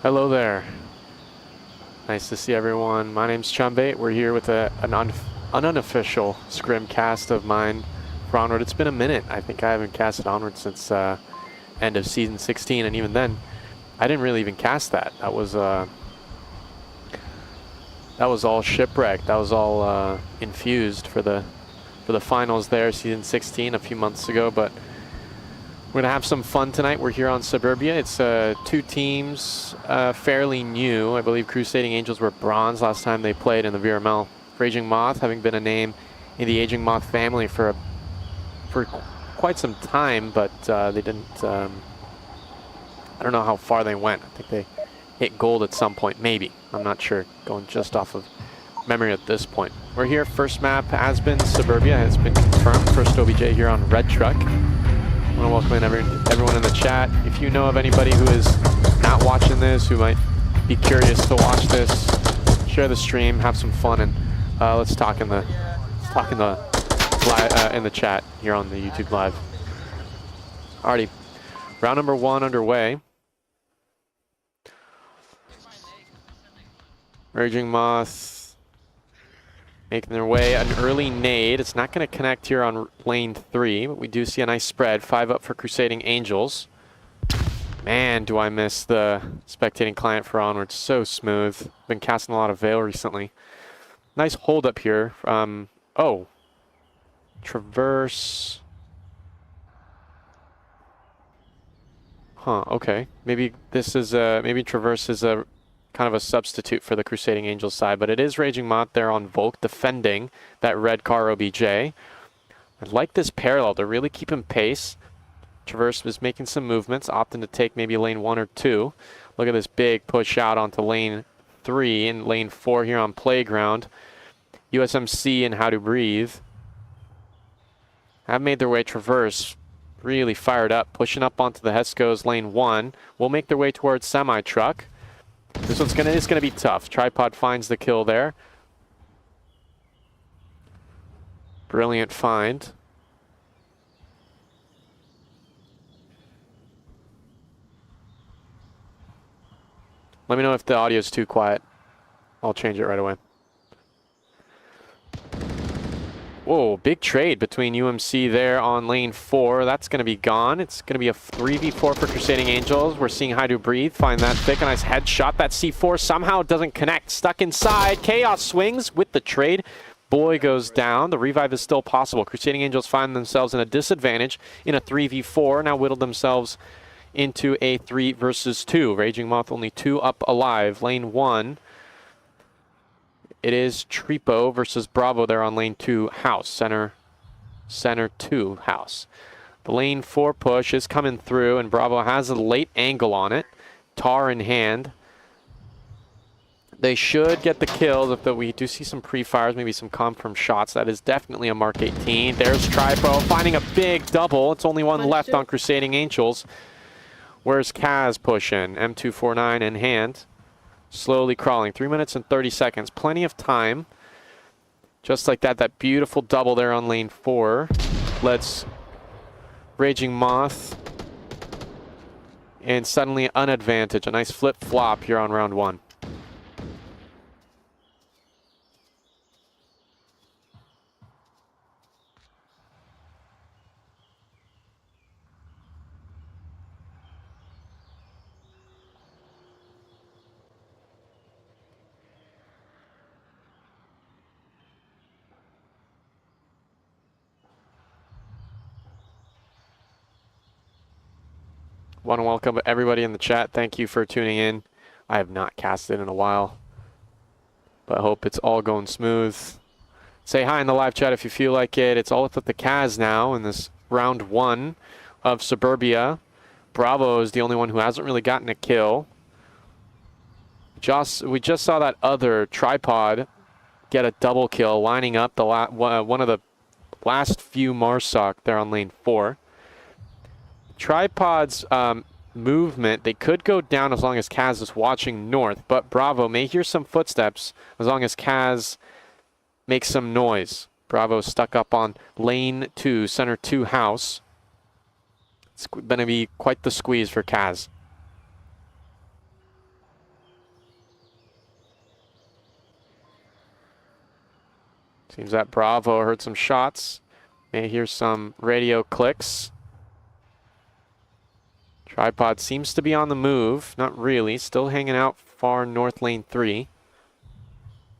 Hello there. Nice to see everyone. My name's Chumbate. We're here with an unofficial scrim cast of mine for Onward. It's been a minute. I think I haven't casted Onward since end of season 16, and even then, I didn't really even cast that. That was all shipwrecked. That was all infused for the finals there, season 16, a few months ago. But we're gonna have some fun tonight. We're here on Suburbia. It's two teams, fairly new. I believe Crusading Angels were bronze last time they played in the VRML. Raging Moth, having been a name in the Aging Moth family for quite some time, but they didn't. I don't know how far they went. I think they hit gold at some point, maybe. I'm not sure. Going just off of memory at this point. We're here. First map has been Suburbia. Has been confirmed. First OBJ here on Red Truck. I want to welcome in everyone in the chat. If you know of anybody who is not watching this, who might be curious to watch this, share the stream, have some fun, and let's talk in the chat here on the YouTube Live. Alrighty, round number 1 underway. Raging Moth making their way, an early nade. It's not going to connect here on lane 3, but we do see a nice spread. 5 up for Crusading Angels. Man, do I miss the spectating client for Onward. So smooth. Been casting a lot of Veil recently. Nice hold up here. Oh. Traverse. Huh, okay. Maybe this is maybe Traverse is a kind of a substitute for the Crusading Angels side, but it is Raging Moth there on Volk defending that red car OBJ. I like this parallel. They're really keeping pace. Traverse was making some movements, opting to take maybe lane 1 or 2. Look at this big push out onto lane 3 and lane 4 here on Playground. USMC and How to Breathe have made their way. Traverse really fired up, pushing up onto the Hesco's lane 1. Will make their way towards Semi-Truck. This one's gonna be tough. Tripod finds the kill there. Brilliant find. Let me know if the audio is too quiet. I'll change it right away. Whoa, big trade between UMC there on lane 4. That's going to be gone. It's going to be a 3v4 for Crusading Angels. We're seeing How to Breathe find that thick. A nice headshot. That C4 somehow doesn't connect. Stuck inside. Chaos swings with the trade. Boy goes down. The revive is still possible. Crusading Angels find themselves in a disadvantage in a 3v4. Now whittled themselves into a 3 versus 2. Raging Moth only 2 up alive. Lane 1. It is Tripo versus Bravo there on lane 2 house. Center 2 house. The lane 4 push is coming through, and Bravo has a late angle on it. Tar in hand. They should get the kills if we do see some pre-fires, maybe some confirmed shots. That is definitely a Mark 18. There's Tripo finding a big double. It's only one left on Crusading Angels. Where's Kaz pushing? M249 in hand. Slowly crawling. 3 minutes and 30 seconds. Plenty of time. Just like that. That beautiful double there on lane 4. Let's Raging Moth. And suddenly an advantage. A nice flip-flop here on round 1. Want to welcome everybody in the chat. Thank you for tuning in. I have not casted in a while, but I hope it's all going smooth. Say hi in the live chat if you feel like it. It's all up with the Kaz now in this round 1 of Suburbia. Bravo is the only one who hasn't really gotten a kill. We just saw that other Tripod get a double kill, lining up the one of the last few Marsoc there on lane 4. Tripod's movement, they could go down as long as Kaz is watching north, but Bravo may hear some footsteps as long as Kaz makes some noise. Bravo stuck up on lane 2, center 2 house. It's going to be quite the squeeze for Kaz. Seems that Bravo heard some shots. May hear some radio clicks. Tripod seems to be on the move. Not really. Still hanging out far north lane 3.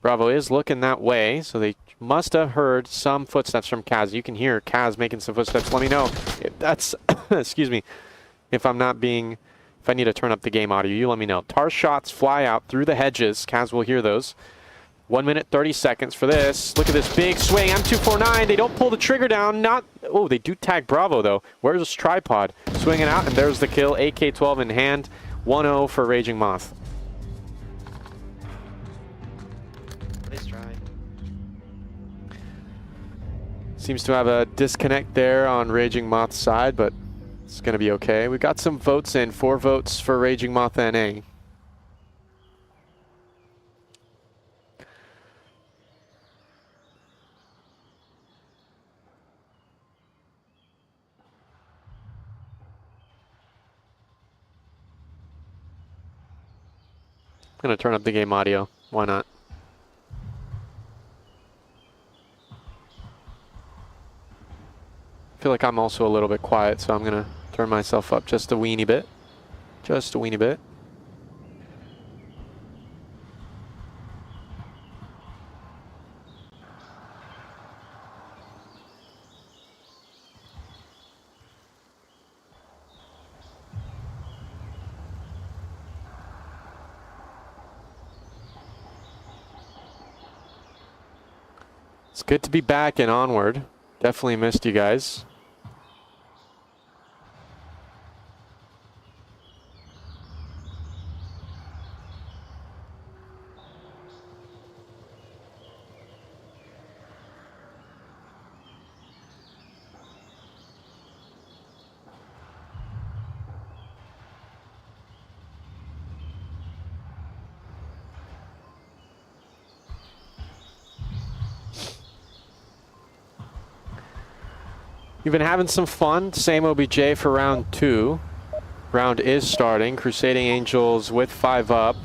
Bravo is looking that way, so they must have heard some footsteps from Kaz. You can hear Kaz making some footsteps. Let me know if that's, excuse me, if I'm not being, if I need to turn up the game audio, you let me know. Tar shots fly out through the hedges. Kaz will hear those. 1 minute, 30 seconds for this. Look at this big swing. M249. They don't pull the trigger down. Not. Oh, they do tag Bravo, though. Where's this Tripod? Swinging out, and there's the kill. AK-12 in hand. 1-0 for Raging Moth. Nice try. Seems to have a disconnect there on Raging Moth's side, but it's going to be okay. We got some votes in. 4 votes for Raging Moth NA. I'm going to turn up the game audio. Why not? I feel like I'm also a little bit quiet, so I'm going to turn myself up just a weeny bit. Just a weeny bit. It's good to be back in Onward. Definitely missed you guys. You've been having some fun. Same OBJ for round 2. Round is starting. Crusading Angels with 5 up.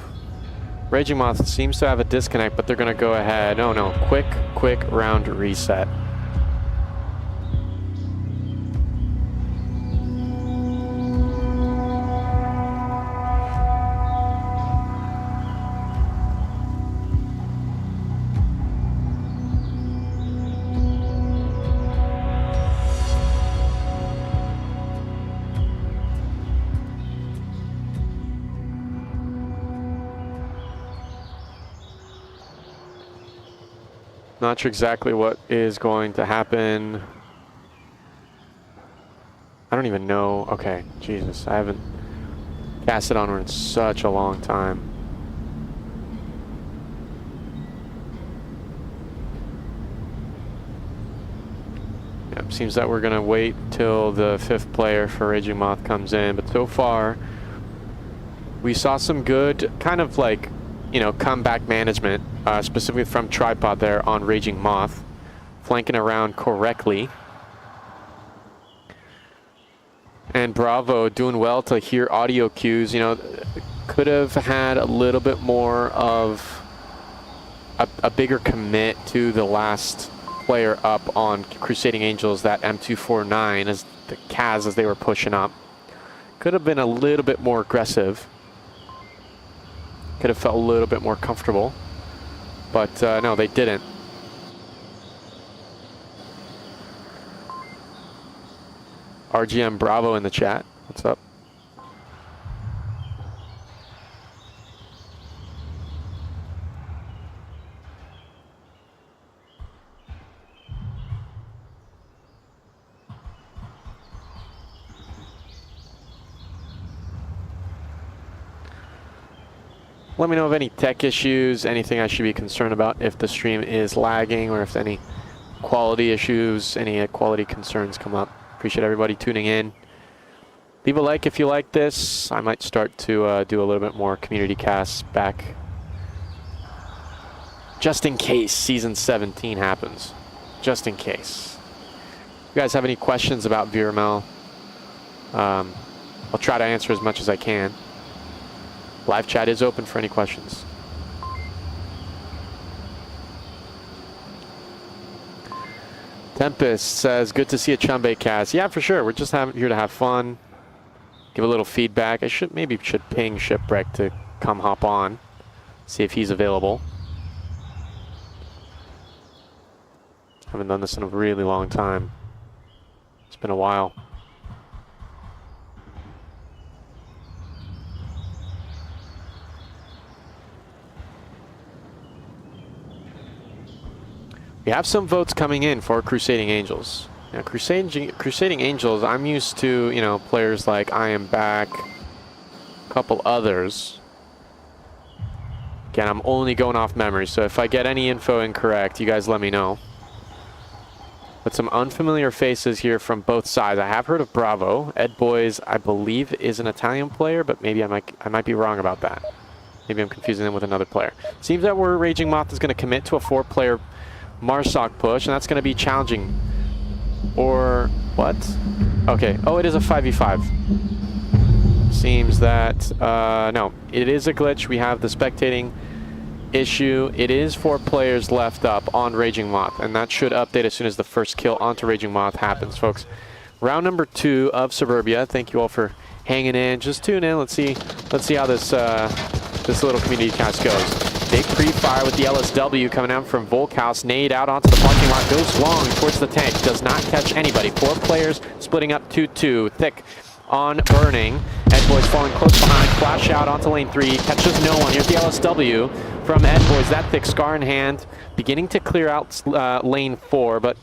Raging Moth seems to have a disconnect, but they're going to go ahead. Oh no, quick round reset. Not sure exactly what is going to happen. I don't even know. Okay, Jesus, I haven't casted Onward in such a long time. Yep, seems that we're gonna wait till the 5th player for Raging Moth comes in, but so far we saw some good kind of like, you know, comeback management, specifically from Tripod there on Raging Moth, flanking around correctly. And Bravo doing well to hear audio cues. You know, could have had a little bit more of a bigger commit to the last player up on Crusading Angels, that M249, as the Kaz as they were pushing up. Could have been a little bit more aggressive. Could have felt a little bit more comfortable, but no, they didn't. RGM Bravo in the chat. What's up? Let me know of any tech issues, anything I should be concerned about if the stream is lagging, or if any quality issues, any quality concerns come up. Appreciate everybody tuning in. Leave a like if you like this. I might start to do a little bit more community casts back, just in case Season 17 happens. Just in case. If you guys have any questions about VRML, I'll try to answer as much as I can. Live chat is open for any questions. Tempest says, good to see a Chumbe cast. Yeah, for sure. We're just here to have fun. Give a little feedback. I maybe should ping Shipwreck to come hop on. See if he's available. Haven't done this in a really long time. It's been a while. We have some votes coming in for Crusading Angels. Now, Crusading Angels, I'm used to, you know, players like I Am Back, a couple others. Again, I'm only going off memory, so if I get any info incorrect, you guys let me know. But some unfamiliar faces here from both sides. I have heard of Bravo. Ed Boys, I believe, is an Italian player, but maybe I might be wrong about that. Maybe I'm confusing them with another player. Seems that Raging Moth is going to commit to a 4-player Marsoc push, and that's going to be challenging. Or what? Okay. Oh, it is a 5v5. Seems that no, it is a glitch. We have the spectating issue. It is 4 players left up on Raging Moth, and that should update as soon as the first kill onto Raging Moth happens, folks. Round number 2 of Suburbia. Thank you all for hanging in. Just tune in. Let's see how this this little community cast goes. Big pre-fire with the LSW coming out from Volkhaus. Nade out onto the parking lot. Goes long towards the tank. Does not catch anybody. 4 players splitting up 2-2. Thick on burning. Ed Boys falling close behind. Flash out onto lane 3. Catches no one. Here's the LSW from Ed Boys. That Thick scar in hand. Beginning to clear out lane 4, but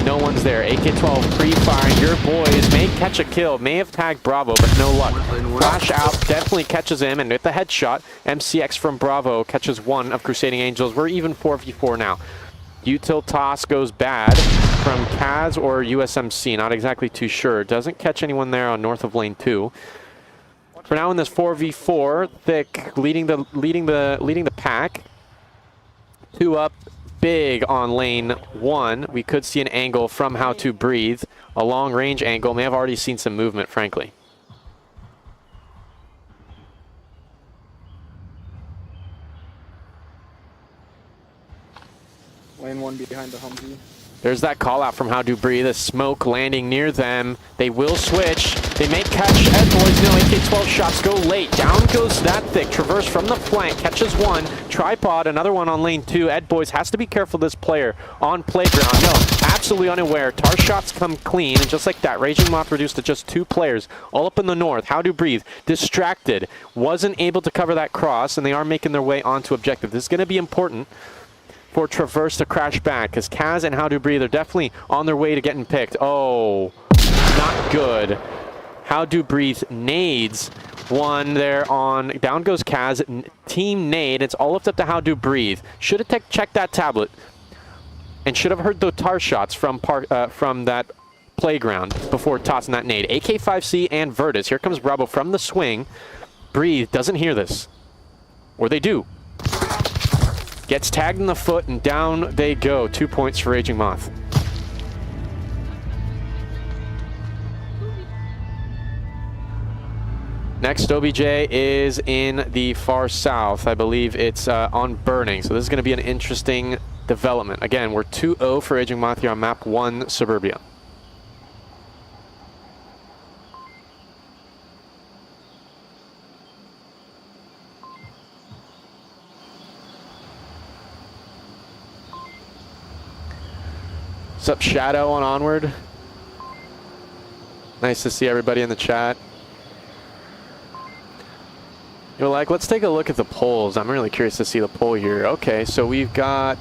no one's there. AK-12 pre-firing. Your boys may catch a kill. May have tagged Bravo, but no luck. Flash out. Definitely catches him, and with the headshot, MCX from Bravo catches one of Crusading Angels. We're even 4v4 now. Util toss goes bad from Kaz or USMC. Not exactly too sure. Doesn't catch anyone there on north of lane 2. For now in this 4v4, Thick leading the pack. 2 up. Big on lane 1. We could see an angle from How to Breathe. A long range angle. May have already seen some movement, frankly. Lane 1 behind the Humvee. There's that call out from How to Breathe. A smoke landing near them. They will switch. They may catch Ed Boys. No, AK-12 shots go late. Down goes that Thick. Traverse from the flank. Catches one. Tripod, another one on lane 2. Ed Boys has to be careful this player on playground. No, absolutely unaware. Tar shots come clean. And just like that, Raging Moth reduced to just 2 players. All up in the north. How to Breathe. Distracted. Wasn't able to cover that cross. And they are making their way onto objective. This is going to be important for Traverse to crash back, because Kaz and How to Breathe are definitely on their way to getting picked. Oh, not good. How to Breathe nades one there on, down goes Kaz, team nade. It's all left up to How to Breathe. Should have checked that tablet and should have heard the tar shots from that playground before tossing that nade. AK-5C and Virtus. Here comes Bravo from the swing. Breathe doesn't hear this, or they do. Gets tagged in the foot, and down they go. 2 points for Raging Moth. Next, OBJ is in the far south. I believe it's on Burning. So this is going to be an interesting development. Again, we're 2-0 for Raging Moth here on map 1, Suburbia. What's up, Shadow on Onward? Nice to see everybody in the chat. You're like, let's take a look at the polls. I'm really curious to see the poll here. Okay, so we've got,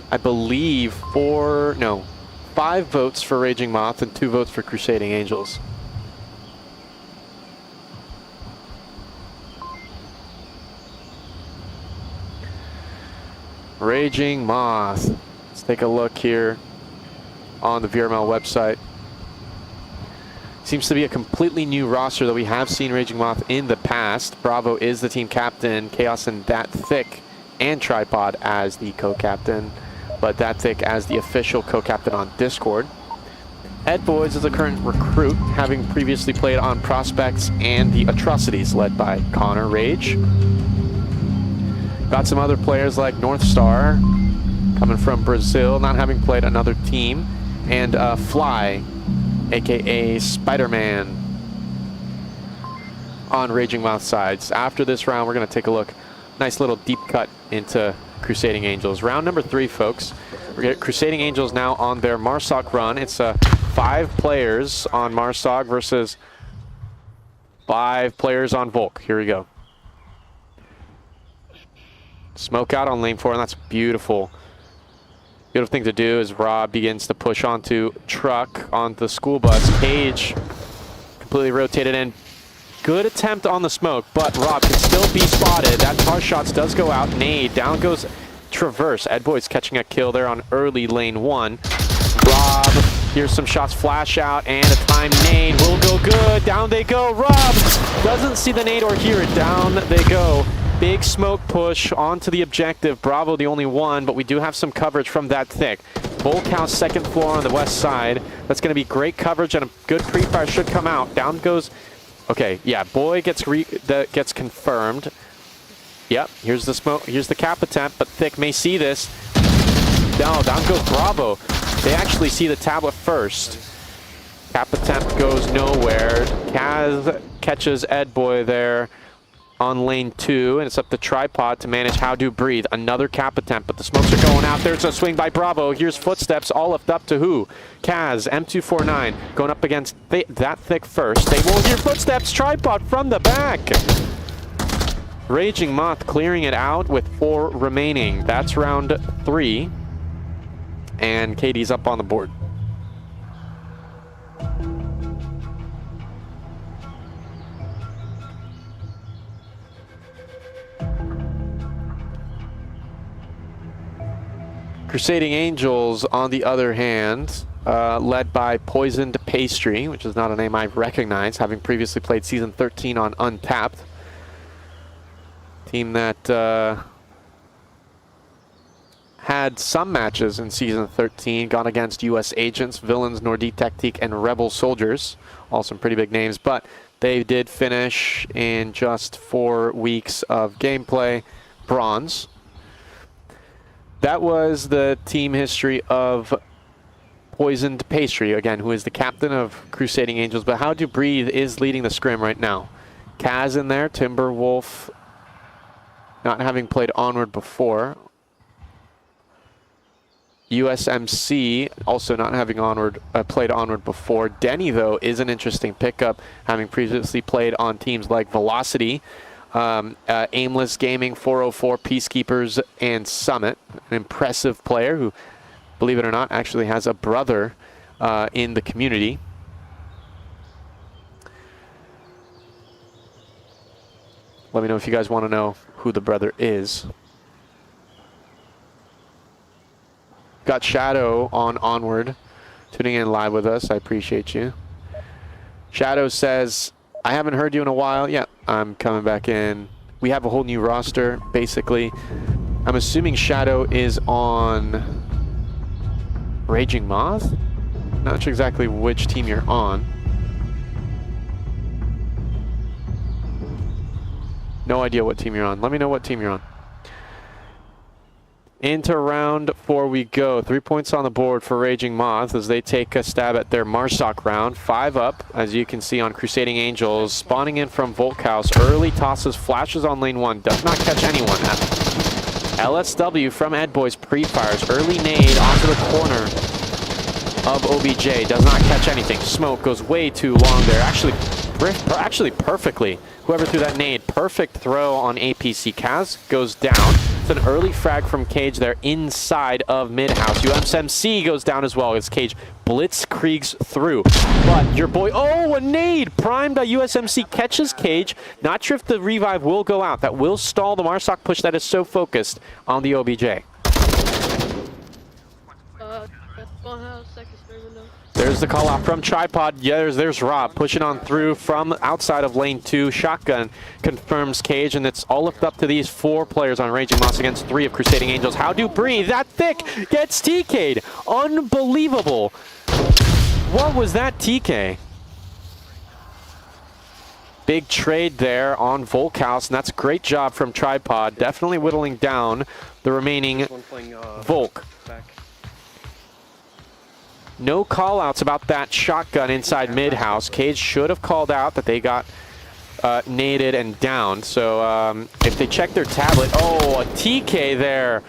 I believe 5 votes for Raging Moth and 2 votes for Crusading Angels. Raging Moth. Let's take a look here on the VRML website. Seems to be a completely new roster that we have seen Raging Moth in the past. Bravo is the team captain, Chaos and That Thick, and Tripod as the co-captain, but That Thick as the official co-captain on Discord. Ed Boys is the current recruit, having previously played on Prospects and the Atrocities, led by Connor Rage. Got some other players like North Star, coming from Brazil, not having played another team. And Fly, aka Spider-Man, on Raging Moth sides. After this round, we're going to take a look. Nice little deep cut into Crusading Angels. Round number 3, folks. We're getting Crusading Angels now on their Marsoc run. It's 5 players on Marsoc versus 5 players on Volk. Here we go. Smoke out on lane 4, and that's beautiful. Beautiful thing to do is Rob begins to push onto Truck, onto the school bus. Cage completely rotated in. Good attempt on the smoke, but Rob can still be spotted. That car shots does go out. Nade, down goes Traverse. Edboy's catching a kill there on early lane 1. Rob, here's some shots flash out, and a time nade will go good. Down they go. Rob doesn't see the nade or hear it. Down they go. Big smoke push onto the objective. Bravo the only one, but we do have some coverage from that thick. Volk House, second floor on the west side. That's going to be great coverage, and a good pre-fire should come out. Down goes... Okay, yeah, Boy gets confirmed. Yep, here's the smoke. Here's the cap attempt, but Thick may see this. No, down goes Bravo. They actually see the tablet first. Cap attempt goes nowhere. Kaz catches Edboy there on lane 2, and it's up to Tripod to manage How Do Breathe. Another cap attempt, but the smokes are going out there. It's a swing by Bravo. Here's footsteps, all left up to who? Kaz, M249, going up against that thick first. They will hear footsteps. Tripod from the back. Raging Moth clearing it out with 4 remaining. That's round 3, and Katie's up on the board. Crusading Angels, on the other hand, led by Poisoned Pastry, which is not a name I recognize, having previously played Season 13 on Untapped. Team that had some matches in Season 13, gone against U.S. Agents, Villains, Nordique Tactique, and Rebel Soldiers. All some pretty big names, but they did finish in just 4 weeks of gameplay bronze. That was the team history of Poisoned Pastry, again, who is the captain of Crusading Angels. But How Do Breathe is leading the scrim right now. Kaz in there, Timberwolf, not having played Onward before. USMC, also not having played Onward before. Denny, though, is an interesting pickup, having previously played on teams like Velocity, Aimless Gaming, 404, Peacekeepers, and Summit. An impressive player who, believe it or not, actually has a brother in the community. Let me know if you guys want to know who the brother is. Got Shadow on Onward, tuning in live with us. I appreciate you. Shadow says, I haven't heard you in a while. Yeah, I'm coming back in. We have a whole new roster, basically. I'm assuming Shadow is on Raging Moth? Not sure exactly which team you're on. No idea what team you're on. Let me know what team you're on. Into round 4 we go. 3 points on the board for Raging Moth as they take a stab at their Marsoc round. 5 up, as you can see on Crusading Angels. Spawning in from Volk House. Early tosses, flashes on lane 1. Does not catch anyone. LSW from Edboys pre-fires. Early nade onto the corner of OBJ. Does not catch anything. Smoke goes way too long there. Actually perfectly. Whoever threw that nade, perfect throw on APC. Kaz goes down. It's an early frag from Cage there inside of mid-house. USMC goes down as well as Cage blitzkriegs through. But your boy, oh, a nade primed by USMC catches Cage. Not sure if the revive will go out. That will stall the Marsoc push that is so focused on the OBJ. There's the call out from Tripod. Yeah, there's Rob pushing on through from outside of lane 2. Shotgun confirms Cage, and it's all left up to these 4 players on Raging Moth against 3 of Crusading Angels. How Do Breathe? That thick gets TK'd. Unbelievable. What was that TK? Big trade there on Volkhouse, and that's a great job from Tripod. Definitely whittling down the remaining Volk. No call-outs about that shotgun inside mid-house. Cage should have called out that they got naded and downed. So if they check their tablet, oh, a TK there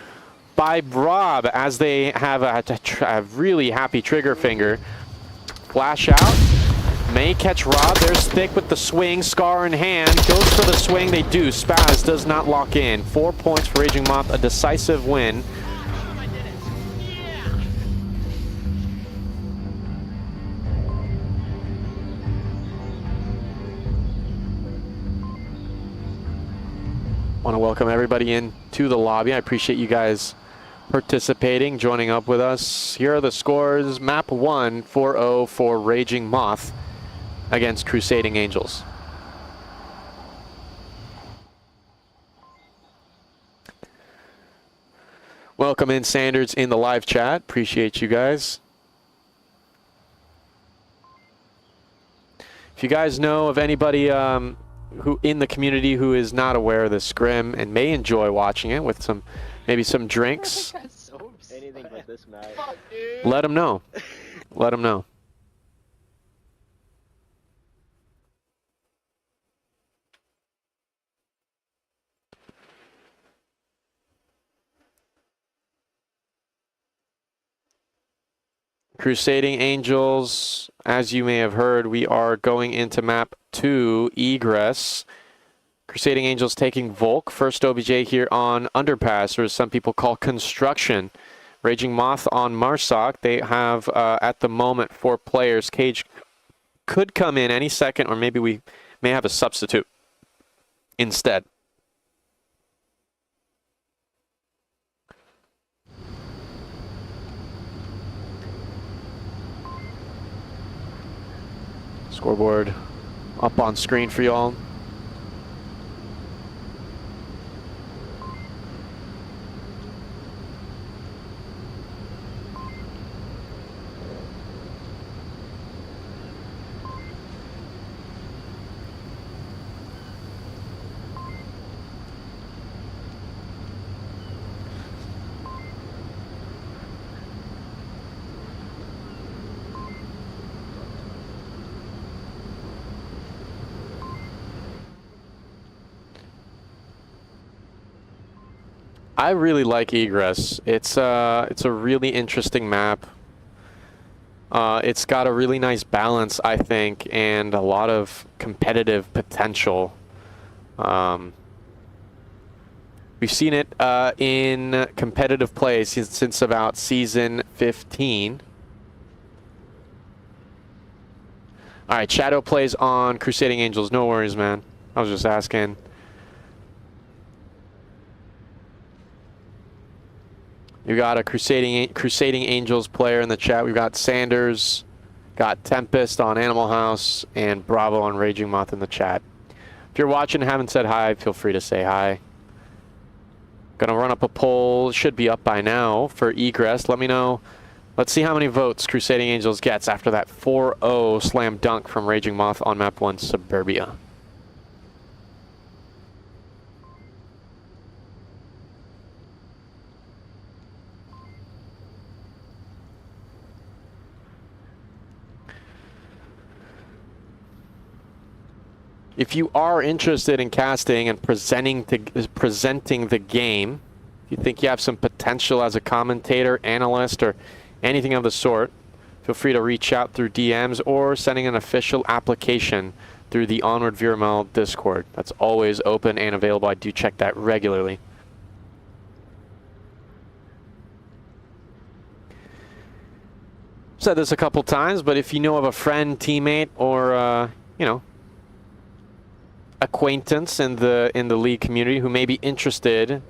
by Rob as they have a really happy trigger finger. Flash out. May catch Rob. There's Thick with the swing. Scar in hand. Goes for the swing. They do. Spaz does not lock in. 4 points for Raging Moth. A decisive win. Want to welcome everybody into the lobby. I appreciate you guys participating, joining up with us. Here are the scores. Map 1, 4-0 for Raging Moth against Crusading Angels. Welcome in Sanders in the live chat. Appreciate you guys. If you guys know of anybody who in the community who is not aware of the scrim and may enjoy watching it with some maybe some drinks, Anything but this match. let them know. Let them know. Crusading Angels, as you may have heard, we are going into map 2, Egress. Crusading Angels taking Volk. First OBJ here on Underpass, or as some people call Construction. Raging Moth on Marsoc. They have, at the moment, 4 players. Cage could come in any second, or maybe we may have a substitute instead. Scoreboard up on screen for y'all. I really like Egress. It's a really interesting map. It's got a really nice balance, I think, and a lot of competitive potential. We've seen it in competitive play since about season 15. All right, Shadow plays on Crusading Angels. No worries, man. I was just asking. You got a Crusading Angels player in the chat. We've got Sanders, got Tempest on Animal House, and Bravo on Raging Moth in the chat. If you're watching and haven't said hi, feel free to say hi. Gonna run up a poll, should be up by now, for Egress. Let me know. Let's see how many votes Crusading Angels gets after that 4-0 slam dunk from Raging Moth on map 1 Suburbia. If you are interested in casting and presenting the game, if you think you have some potential as a commentator, analyst, or anything of the sort, feel free to reach out through DMs or sending an official application through the Onward VRML Discord. That's always open and available. I do check that regularly. Said this a couple times, but if you know of a friend, teammate, or you know, acquaintance in the league community who may be interested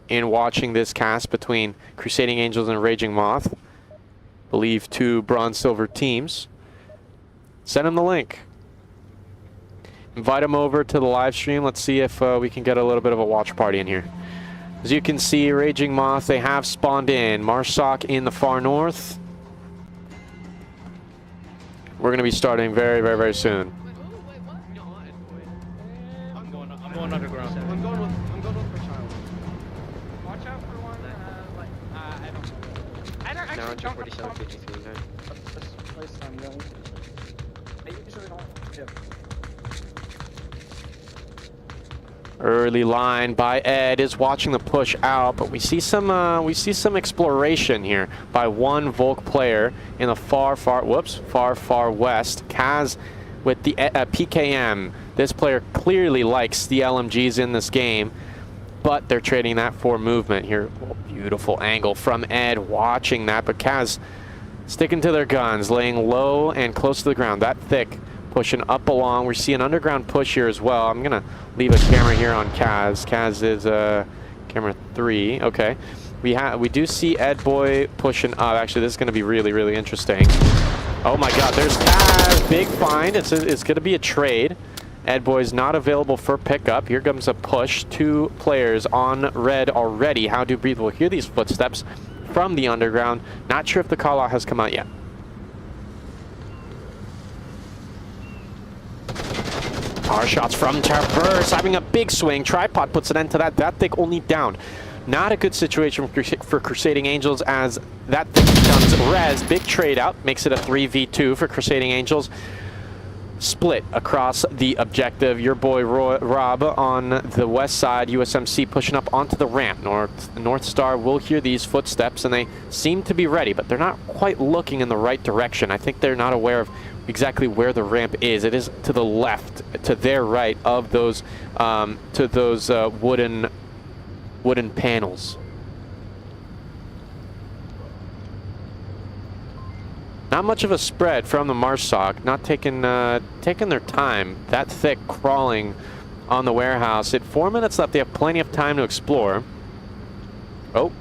in watching this cast between Crusading Angels and Raging Moth, believe 2 bronze-silver teams, send them the link. Invite them over to the live stream. Let's see if we can get a little bit of a watch party in here. As you can see, Raging Moth, they have spawned in. Marsoc in the far north. We're going to be starting very, very, very soon. Roger 4753. This place I'm going. I usually don't. Yeah. Early line by Ed is watching the push out, but we see some exploration here by one Volk player in the far west. Kaz with the PKM. This player clearly likes the LMGs in this game, but they're trading that for movement here. Oh, beautiful angle from Ed watching that, but Kaz sticking to their guns, laying low and close to the ground. That thick, pushing up along. We see an underground push here as well. I'm gonna leave a camera here on Kaz. Kaz is camera 3. Okay, we do see Ed Boy pushing up. Actually, this is gonna be really interesting. Oh my God, there's Kaz. Big find. It's gonna be a trade. Ed Boy's not available for pickup. Here comes a push. 2 players on red already. How do breathe? We'll hear these footsteps from the underground. Not sure if the call out has come out yet. Power shots from Traverse, having a big swing. Tripod puts an end to that. That thick only down. Not a good situation for Crusading Angels as that thick becomes res. Big trade out, makes it a 3v2 for Crusading Angels. Split across the objective. Your boy Rob on the west side. USMC pushing up onto the ramp. North Star will hear these footsteps and they seem to be ready, but they're not quite looking in the right direction. I think they're not aware of exactly where the ramp is. It is to the left, to their right of those wooden panels. Not much of a spread from the Marsoc, not taking their time. That thick crawling on the warehouse. At 4 minutes left, they have plenty of time to explore. Oh,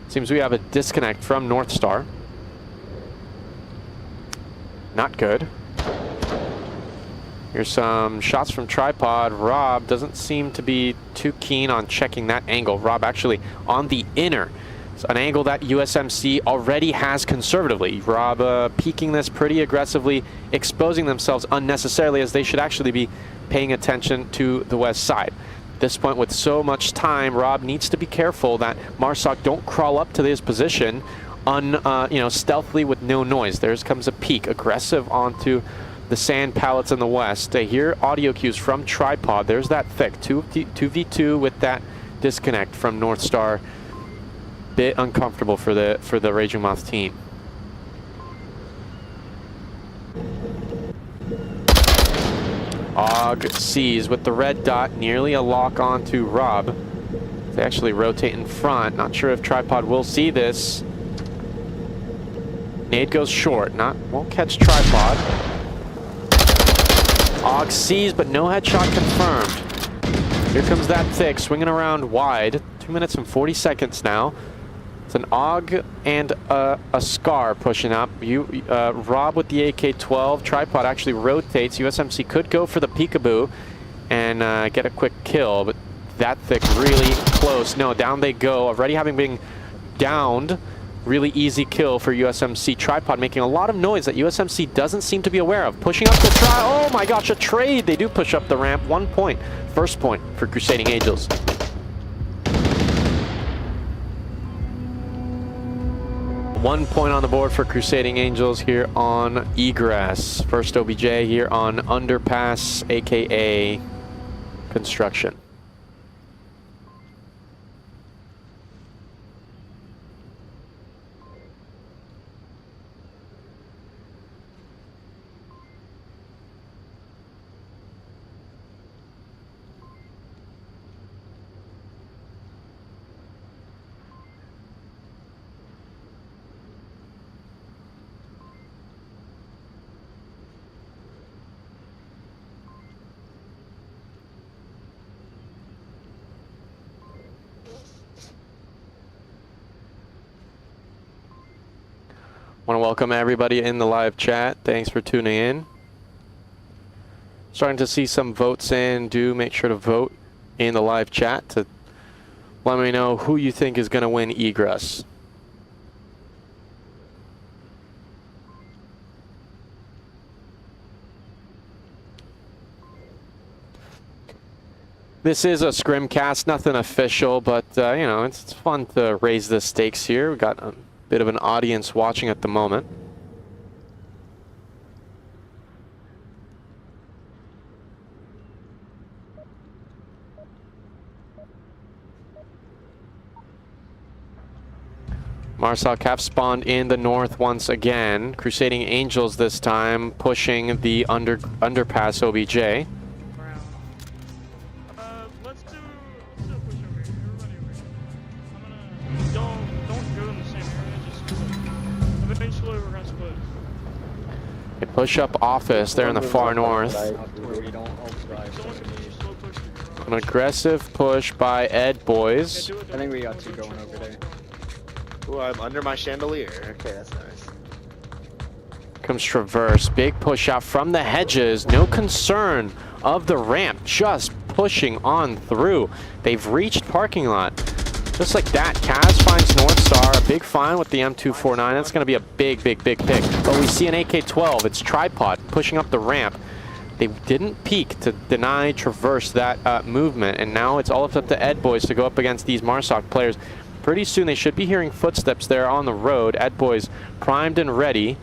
seems we have a disconnect from North Star. Not good. Here's some shots from Tripod. Rob doesn't seem to be too keen on checking that angle. Rob actually on the inner. It's an angle that USMC already has conservatively. Rob peeking this pretty aggressively, exposing themselves unnecessarily as they should actually be paying attention to the west side. At this point, with so much time, Rob needs to be careful that Marsoc don't crawl up to his position stealthily with no noise. There comes a peek, aggressive onto the sand pallets in the west. They hear audio cues from Tripod. There's that thick 2v2 with that disconnect from North Star. Bit uncomfortable for the Raging Moth team. Og sees with the red dot, nearly a lock onto Rob. They actually rotate in front. Not sure if Tripod will see this. Nade goes short. Won't catch Tripod. Og sees, but no headshot confirmed. Here comes that thick, swinging around wide. 2 minutes and 40 seconds now. It's an Og and a Scar pushing up. Rob with the AK-12. Tripod actually rotates. USMC could go for the peekaboo and get a quick kill, but that thick really close. No, down they go. Already having been downed. Really easy kill for USMC. Tripod making a lot of noise that USMC doesn't seem to be aware of. Pushing up the try. Oh my gosh, a trade. They do push up the ramp. 1 point. First point for Crusading Angels. One point on the board for Crusading Angels here on Egress. First OBJ here on Underpass, aka Construction. Want to welcome everybody in the live chat. Thanks for tuning in. Starting to see some votes in. Do make sure to vote in the live chat to let me know who you think is going to win Egress. This is a scrimcast, nothing official, but you know, it's fun to raise the stakes here. We got Bit of an audience watching at the moment. Marsoc have spawned in the north once again. Crusading Angels this time pushing the underpass OBJ. Let's do a push over here. Everybody over here. Don't go in the same area. Just split. Eventually we're gonna split. They push up office there in the far north. Where we don't all die. Someone can just slow push. An aggressive push by Ed Boys. I think we got two going over there. Ooh, I'm under my chandelier. Okay, that's nice. Comes Traverse, big push out from the hedges, no concern of the ramp, just pushing on through. They've reached parking lot. Just like that, Kaz finds North Star, a big find with the M249. That's going to be a big pick. But we see an AK-12, it's Tripod pushing up the ramp. They didn't peek to deny Traverse that movement, and now it's all up to Ed Boys to go up against these Marsoc players. Pretty soon they should be hearing footsteps there on the road. Ed Boys primed and ready.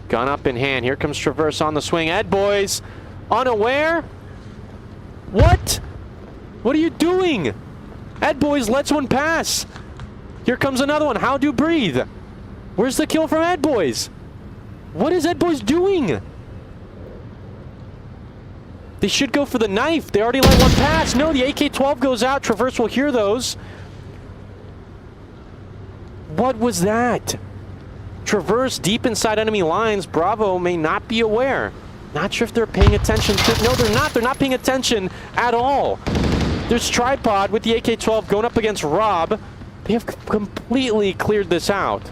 Gun up in hand. Here comes Traverse on the swing. Ed Boys unaware. What? What are you doing? Ed Boys lets one pass. Here comes another one. How do you breathe? Where's the kill from Ed Boys? What is Ed Boys doing? They should go for the knife. They already let one pass. No, the AK-12 goes out. Traverse will hear those. What was that? Traverse deep inside enemy lines. Bravo may not be aware. Not sure if they're paying attention. No, they're not. They're not paying attention at all. There's Tripod with the AK-12 going up against Rob. They have completely cleared this out.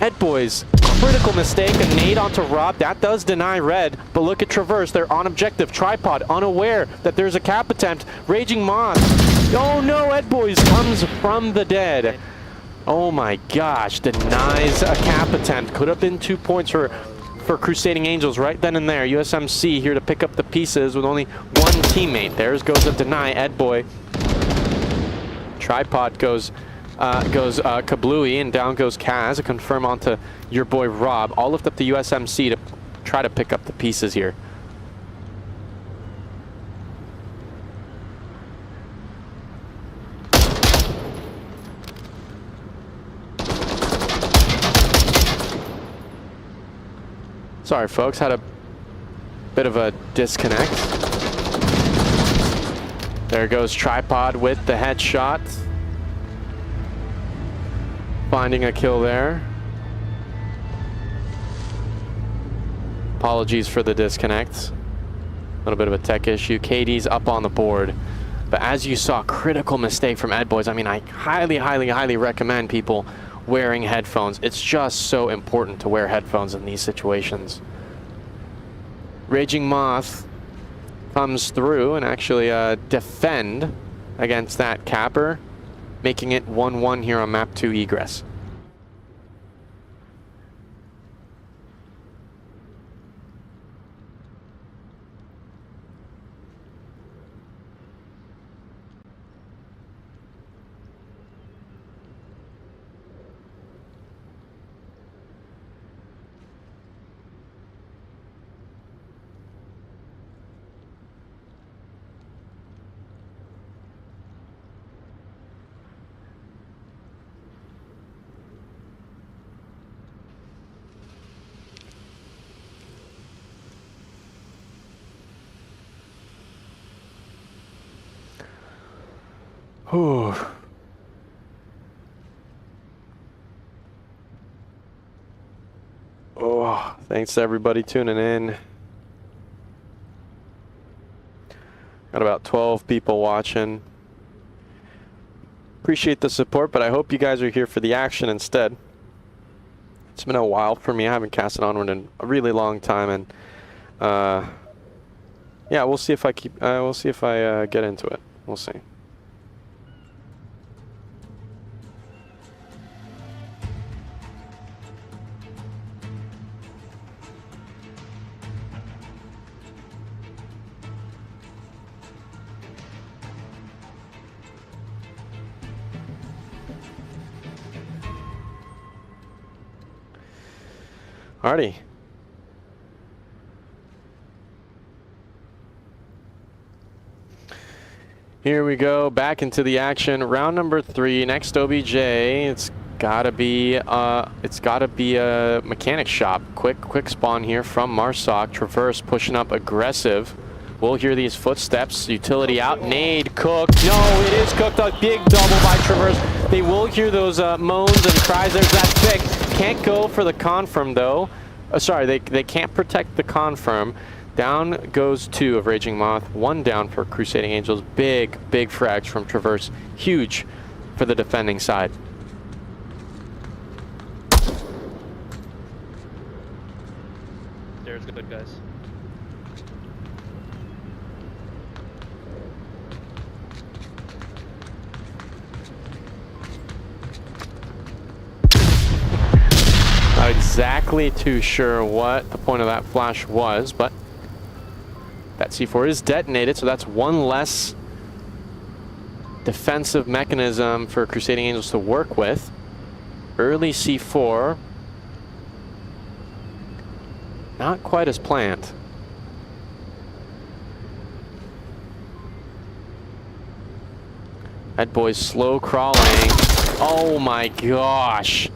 Ed Boys, critical mistake. A nade onto Rob. That does deny Red. But look at Traverse. They're on objective. Tripod unaware that there's a cap attempt. Raging Moth. Oh no, Ed Boys comes from the dead. Oh my gosh, denies a cap attempt. Could have been 2 points for Crusading Angels right then and there. USMC here to pick up the pieces with only one teammate. There's goes a deny, Ed Boy. Tripod goes kablooey, and down goes Kaz. A confirm onto your boy Rob. I'll lift up the USMC to try to pick up the pieces here. Sorry, folks, had a bit of a disconnect. There goes Tripod with the headshot. Finding a kill there. Apologies for the disconnect. A little bit of a tech issue. KD's up on the board. But as you saw, critical mistake from Ed Boys. I mean, I highly recommend people wearing headphones. It's just so important to wear headphones in these situations. Raging Moth comes through and actually defend against that capper, making it 1-1 here on map 2 egress. Whew. Oh, thanks to everybody tuning in. Got about 12 people watching. Appreciate the support, but I hope you guys are here for the action instead. It's been a while for me. I haven't casted Onward in a really long time, and yeah, we'll see if I keep. We'll see if I get into it. We'll see. Alrighty. Here we go, back into the action. Round number 3, next OBJ. It's gotta be a mechanic shop. Quick spawn here from Marsoc. Traverse pushing up aggressive. We'll hear these footsteps. Utility out. Nade cooked. No, it is cooked. A big double by Traverse. They will hear those moans and cries. There's that thick. Can't go for the confirm though. Sorry, they can't protect the confirm. Down goes 2 of Raging Moth. 1 down for Crusading Angels. Big frags from Traverse. Huge for the defending side. There's good guys. Not exactly too sure what the point of that flash was, but that C4 is detonated, so that's 1 less defensive mechanism for Crusading Angels to work with. Early C4. Not quite as planned. That boy's slow crawling. Oh my gosh.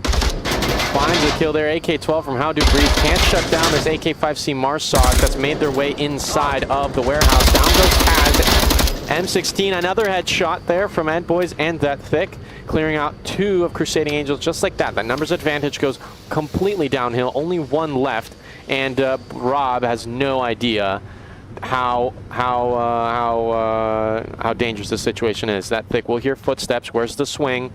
Finds a kill there. AK-12 from How Do Breathe. Can't shut down this AK-5C Marsoc that's made their way inside of the warehouse. Down goes Taz. M16, another headshot there from Ed Boys and that thick. Clearing out 2 of Crusading Angels just like that. That numbers advantage goes completely downhill. Only 1 left. And Rob has no idea how dangerous the situation is. That thick will hear footsteps. Where's the swing?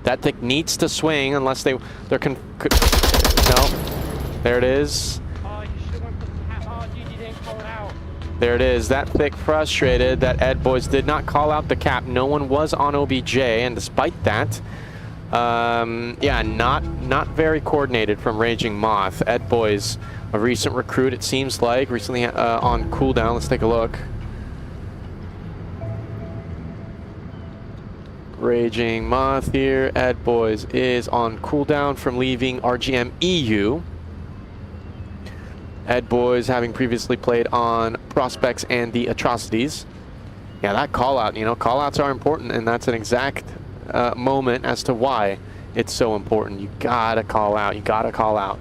That thick needs to swing unless they're no. There it is. Oh, you should have went for the cap. Oh, dude, you didn't call it out. There it is. That thick frustrated that Ed Boys did not call out the cap. No one was on OBJ, and despite that, yeah, not very coordinated from Raging Moth. Ed Boys, a recent recruit, it seems like, recently on cooldown. Let's take a look. Raging Moth here. Ed Boys is on cooldown from leaving RGM EU. Ed Boys having previously played on Prospects and the Atrocities. Yeah, that call out, you know, call outs are important, and that's an exact moment as to why it's so important. You gotta call out. You gotta call out.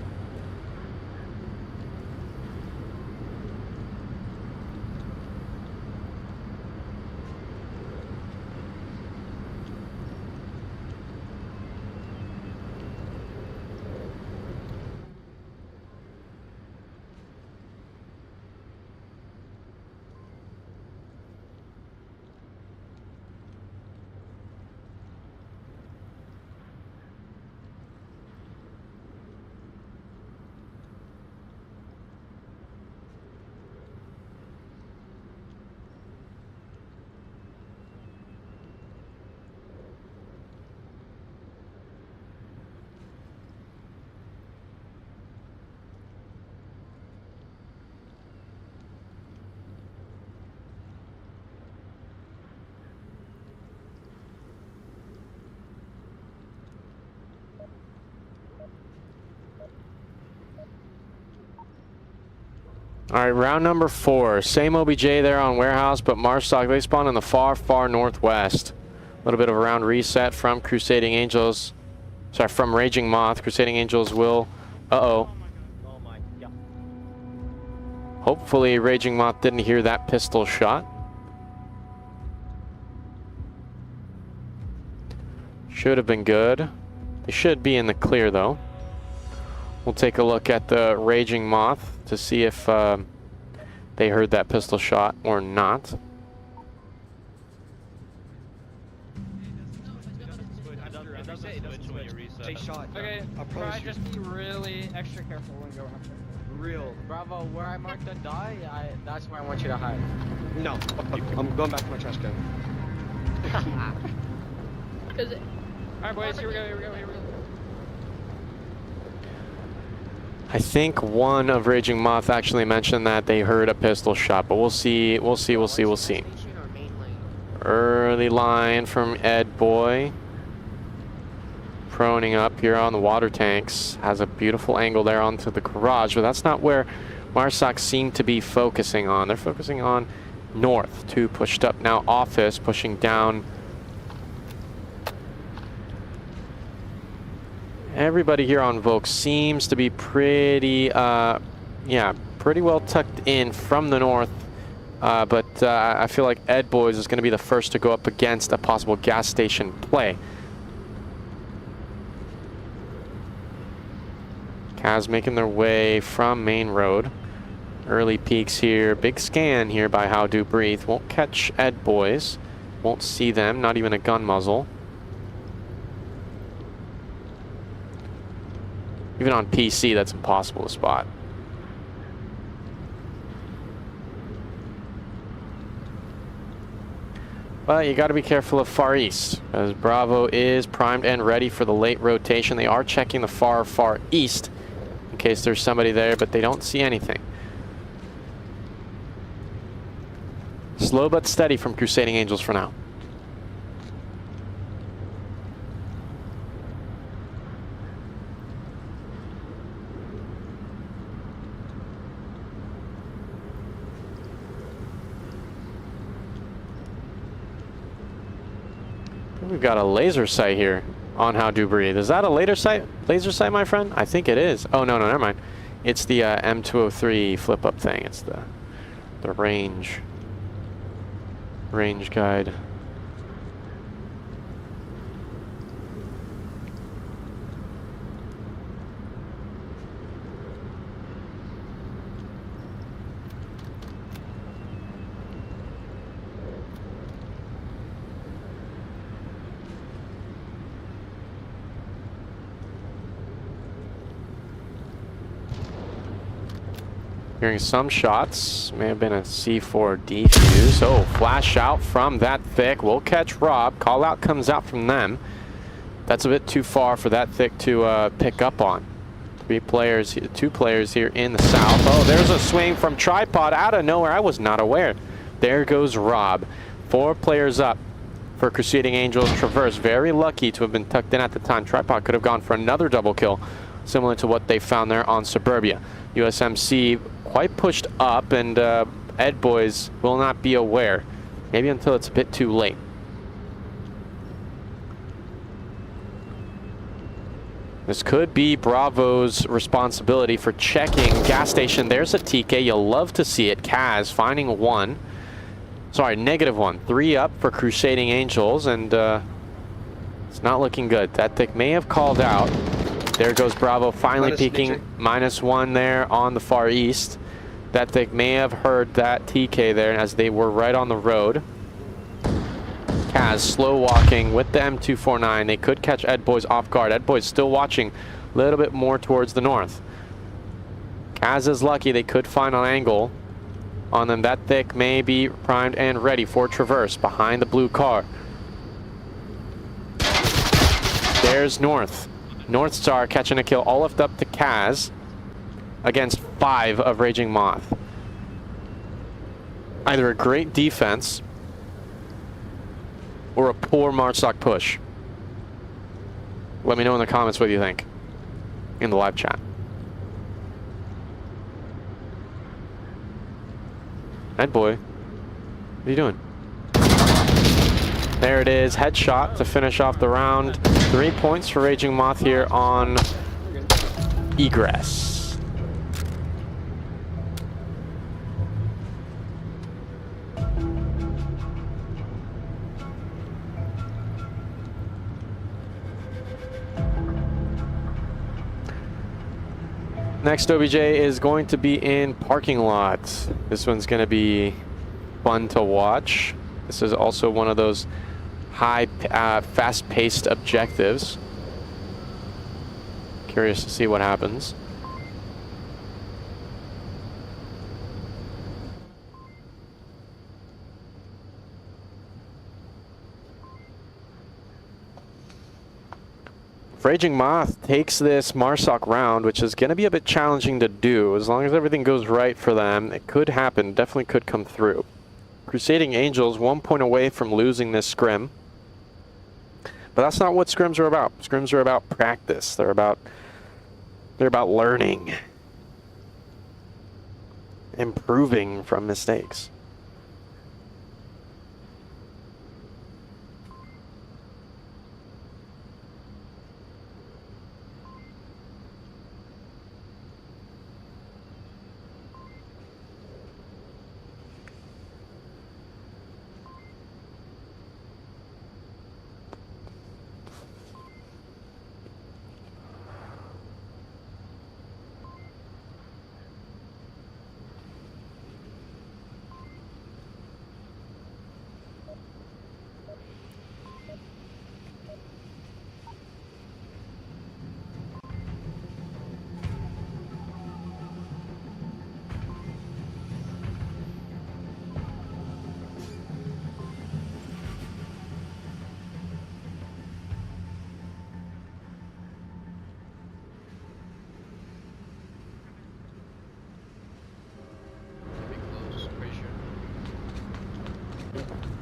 All right, round number 4. Same OBJ there on Warehouse, but Marsoc, they spawn in the far northwest. A little bit of a round reset from Crusading Angels. Sorry, from Raging Moth. Crusading Angels will... Uh-oh. Oh my god. Hopefully Raging Moth didn't hear that pistol shot. Should have been good. They should be in the clear, though. We'll take a look at the Raging Moth to see if they heard that pistol shot or not. Okay, try just be really extra careful when going up there. Real. Bravo, where I marked the die, that's where I want you to hide. No. I'm going back to my trash can. Alright boys, here we go. I think one of Raging Moth actually mentioned that they heard a pistol shot, but we'll see. Early line from Ed Boy. proning up here on the water tanks. Has a beautiful angle there onto the garage, but that's not where Marsoc seem to be focusing on. They're focusing on north. 2 pushed up now. Office pushing down. Everybody here on Volk seems to be pretty, yeah, pretty well tucked in from the north. But I feel like Ed Boys is going to be the first to go up against a possible gas station play. Cavs making their way from Main Road. Early peaks here. Big scan here by How Do Breathe. Won't catch Ed Boys. Won't see them. Not even a gun muzzle. Even on PC, that's impossible to spot. But you got to be careful of Far East, as Bravo is primed and ready for the late rotation. They are checking the far east in case there's somebody there, but they don't see anything. Slow but steady from Crusading Angels for now. We've got a laser sight here on How Do Breathe. Is that a laser sight, my friend? I think it is. Oh, no, never mind. It's the M203 flip-up thing. It's the range guide. Hearing some shots. May have been a C4 defuse. Oh, flash out from that thick. We'll catch Rob. Call out comes out from them. That's a bit too far for that thick to pick up on. 2 players here in the south. Oh, there's a swing from Tripod out of nowhere. I was not aware. There goes Rob. 4 players up for Crusading Angels Traverse. Very lucky to have been tucked in at the time. Tripod could have gone for another double kill, similar to what they found there on Suburbia. USMC quite pushed up, and Ed Boys will not be aware. Maybe until it's a bit too late. This could be Bravo's responsibility for checking gas station. There's a TK. You'll love to see it. Kaz finding 1. Sorry, -1. 3 up for Crusading Angels, and it's not looking good. That thick may have called out. There goes Bravo finally peeking. -1 there on the far east. That they may have heard that TK there as they were right on the road. Kaz slow walking with the M249. They could catch Ed Boys off guard. Ed Boys still watching a little bit more towards the north. Kaz is lucky. They could find an angle on them. That thick may be primed and ready for Traverse behind the blue car. There's North. North Star catching a kill, all left up to Kaz against 5 of Raging Moth. Either a great defense or a poor Marsoc push. Let me know in the comments what you think in the live chat. Ed Boy, what are you doing? There it is, headshot to finish off the round. 3 points for Raging Moth here on Egress. Next OBJ is going to be in parking lot. This one's going to be fun to watch. This is also one of those high, fast-paced objectives. Curious to see what happens. Raging Moth takes this Marsoc round, which is going to be a bit challenging to do. As long as everything goes right for them, it could happen, definitely could come through. Crusading Angels 1 point away from losing this scrim. But that's not what scrims are about. Scrims are about practice. They're about learning, improving from mistakes.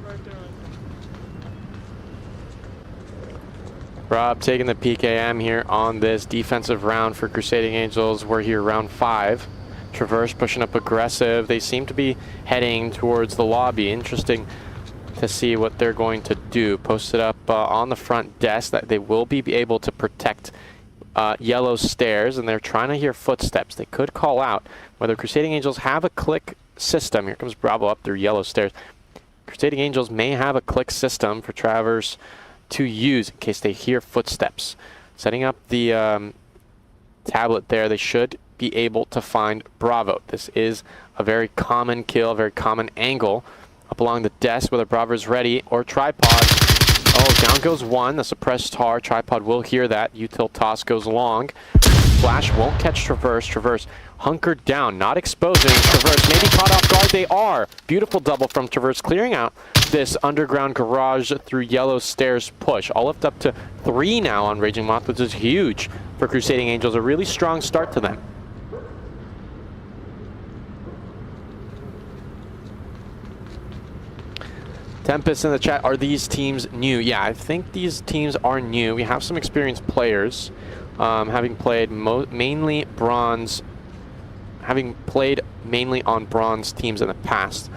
Right there. Rob taking the PKM here on this defensive round for Crusading Angels. We're here round 5. Traverse pushing up aggressive. They seem to be heading towards the lobby. Interesting to see what they're going to do. Posted up on the front desk that they will be able to protect yellow stairs, and they're trying to hear footsteps. They could call out whether Crusading Angels have a click system. Here comes Bravo up through yellow stairs. Crusading Angels may have a click system for Travers to use in case they hear footsteps. Setting up the tablet there, they should be able to find Bravo. This is a very common kill, a very common angle up along the desk, whether Bravo is ready or tripod. Oh, down goes one, the suppressed tar. Tripod will hear that. Util toss goes long. Flash won't catch Traverse. Traverse hunkered down, not exposing. Traverse maybe caught off guard. They are. Beautiful double from Traverse, clearing out this underground garage through yellow stairs push. All lift up to 3 now on Raging Moth, which is huge for Crusading Angels. A really strong start to them. Tempest in the chat, are these teams new? Yeah, I think these teams are new. We have some experienced players, having played mainly bronze, having played mainly on bronze teams in the past.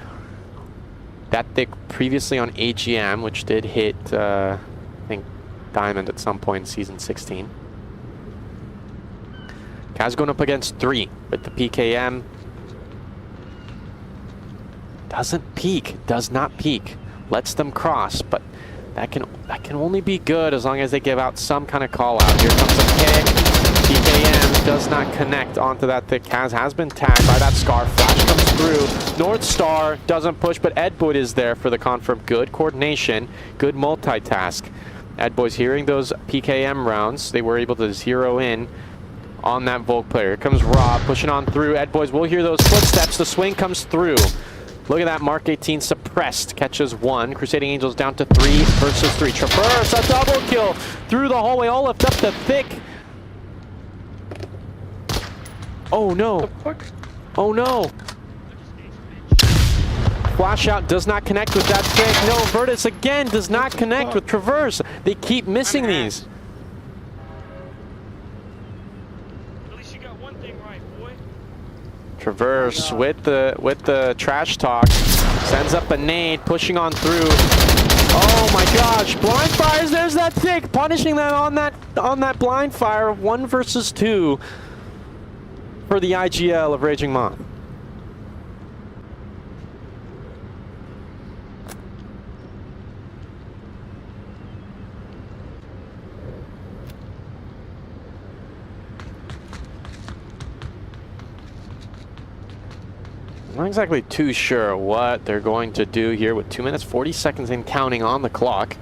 That thick previously on AGM, which did hit, I think, Diamond at some point in Season 16. Kaz going up against 3 with the PKM. Doesn't peek, does not peek. Lets them cross, but that can only be good as long as they give out some kind of call out. Here comes a pick. PKM does not connect onto that thick. Kaz has been tagged by that Scarf. Flash comes through. North Star doesn't push, but Edboyd is there for the confirm. Good coordination, good multitask. Edboyd's hearing those PKM rounds. They were able to zero in on that Volk player. Here comes Rob pushing on through. Edboys will hear those footsteps. The swing comes through. Look at that, Mark 18 suppressed, catches 1. Crusading Angels down to 3 versus 3. Traverse, a double kill through the hallway, all lift up to thick. Oh no. Oh no. Flash out does not connect with that thick. No, Virtus again does not connect with Traverse. They keep missing these. At least you got one thing right, boy. Traverse with the trash talk, sends up a nade, pushing on through. Oh my gosh, blind fires, there's that thick, punishing them on that blind fire. 1 versus 2 for the IGL of Raging Moth. Not exactly too sure what they're going to do here with 2 minutes 40 seconds and counting on the clock.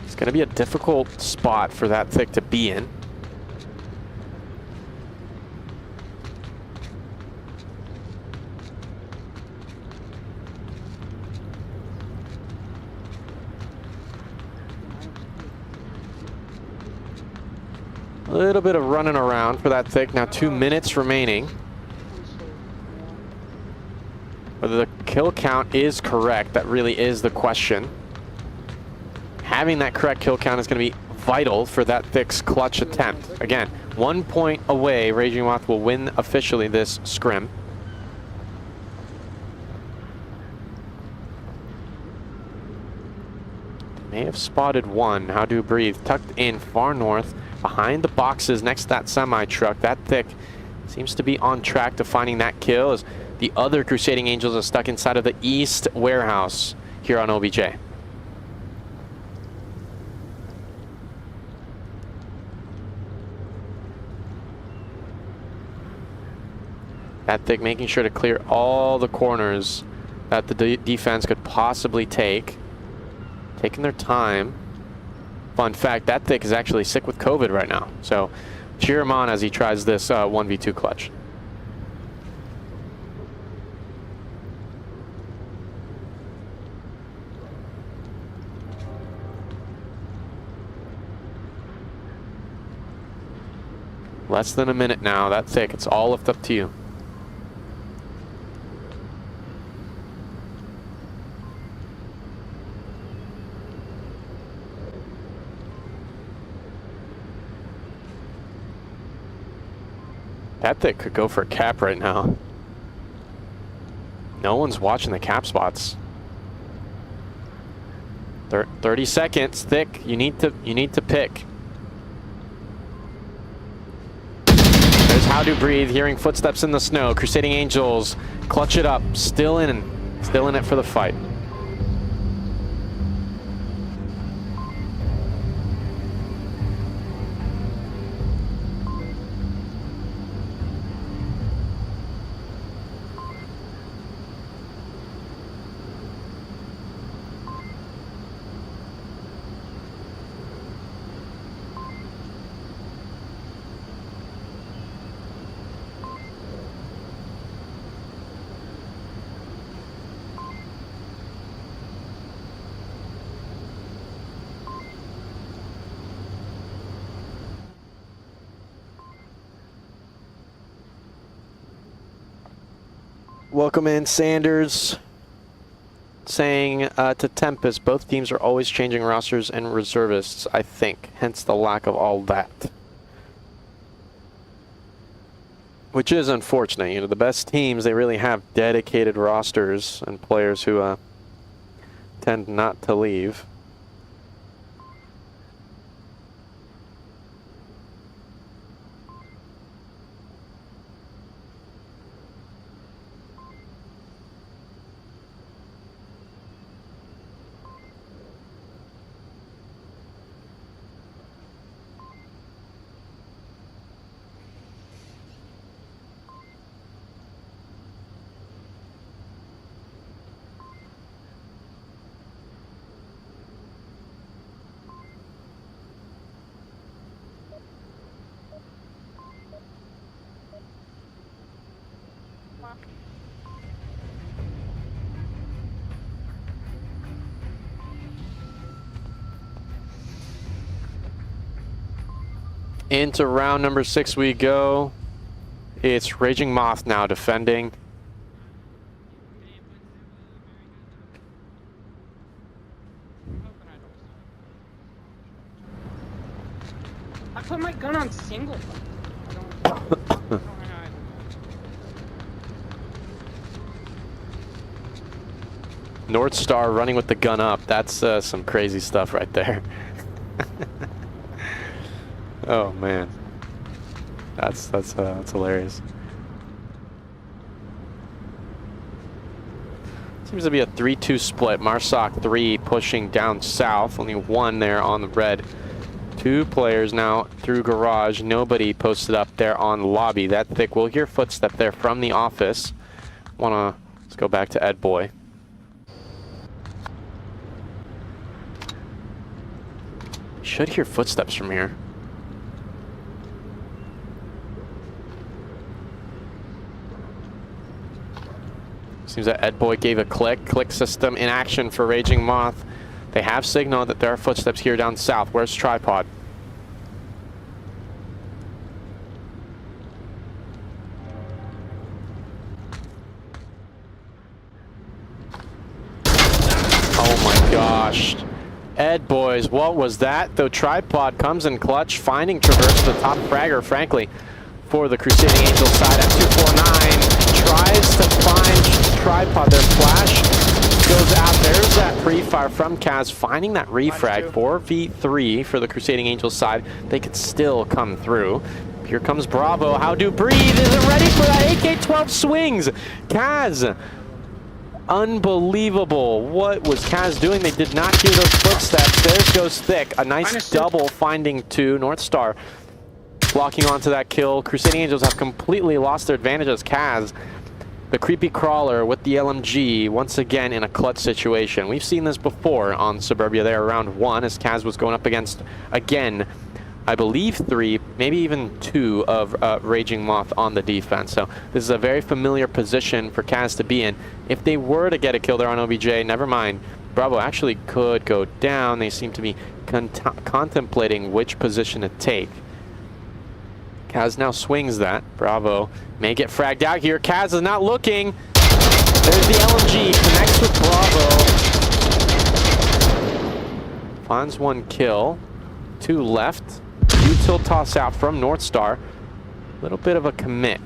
It's going to be a difficult spot for that thick to be in. A little bit of running around for that thick. Now 2 minutes remaining. Whether the kill count is correct, that really is the question. Having that correct kill count is going to be vital for that thick's clutch attempt. Again, 1 point away, Raging Moth will win officially this scrim. May have spotted one. How do you breathe? Tucked in far north, behind the boxes next to that semi-truck. That thick seems to be on track to finding that kill as the other Crusading Angels are stuck inside of the east warehouse here on OBJ. That thick making sure to clear all the corners that the defense could possibly take. Taking their time. Fun fact, that thick is actually sick with COVID right now. So cheer him on as he tries this 1v2 clutch. Less than a minute now. That thick, it's all left up to you. That thick could go for a cap right now. No one's watching the cap spots. 30 seconds, thick. You need to pick. There's How Do Breathe, hearing footsteps in the snow. Crusading Angels clutch it up, still in it for the fight. Welcome in, Sanders. Saying to Tempest, both teams are always changing rosters and reservists, I think. Hence the lack of all that. Which is unfortunate. You know, the best teams, they really have dedicated rosters and players who tend not to leave. Into round number 6 we go. It's Raging Moth now defending. I put my gun on single. North Star running with the gun up. That's some crazy stuff right there. Oh man, that's hilarious. Seems to be a 3-2 split. Marsoc 3 pushing down south. Only one there on the red. 2 players now through garage. Nobody posted up there on lobby. That thick. We'll hear footstep there from the office. Let's go back to Ed Boy. Should hear footsteps from here. Seems that Ed Boy gave a click system in action for Raging Moth. They have signaled that there are footsteps here down south. Where's Tripod? gosh. Ed, boys, what was that? The tripod comes in clutch, finding Traverse, the top fragger, frankly, for the Crusading Angels side at 249. Tries to find tripod. Their flash goes out. There's that pre-fire from Kaz, finding that refrag. 4v3 for the Crusading Angels side. They could still come through. Here comes Bravo. How do breathe? Isn't ready for that AK-12 swings. Kaz. Unbelievable. What was Kaz doing? They did not hear those footsteps. There goes Thick. A nice double finding 2. North Star blocking onto that kill. Crusading Angels have completely lost their advantage as Kaz, the creepy crawler with the LMG, once again in a clutch situation. We've seen this before on Suburbia there around 1 as Kaz was going up against, again, I believe 3, maybe even 2 of Raging Moth on the defense. So this is a very familiar position for Kaz to be in. If they were to get a kill there on OBJ, never mind. Bravo actually could go down. They seem to be contemplating which position to take. Kaz now swings that. Bravo may get fragged out here. Kaz is not looking. There's the LMG. Connects with Bravo. Finds 1 kill. 2 left. Util toss out from North Star. Little bit of a commit.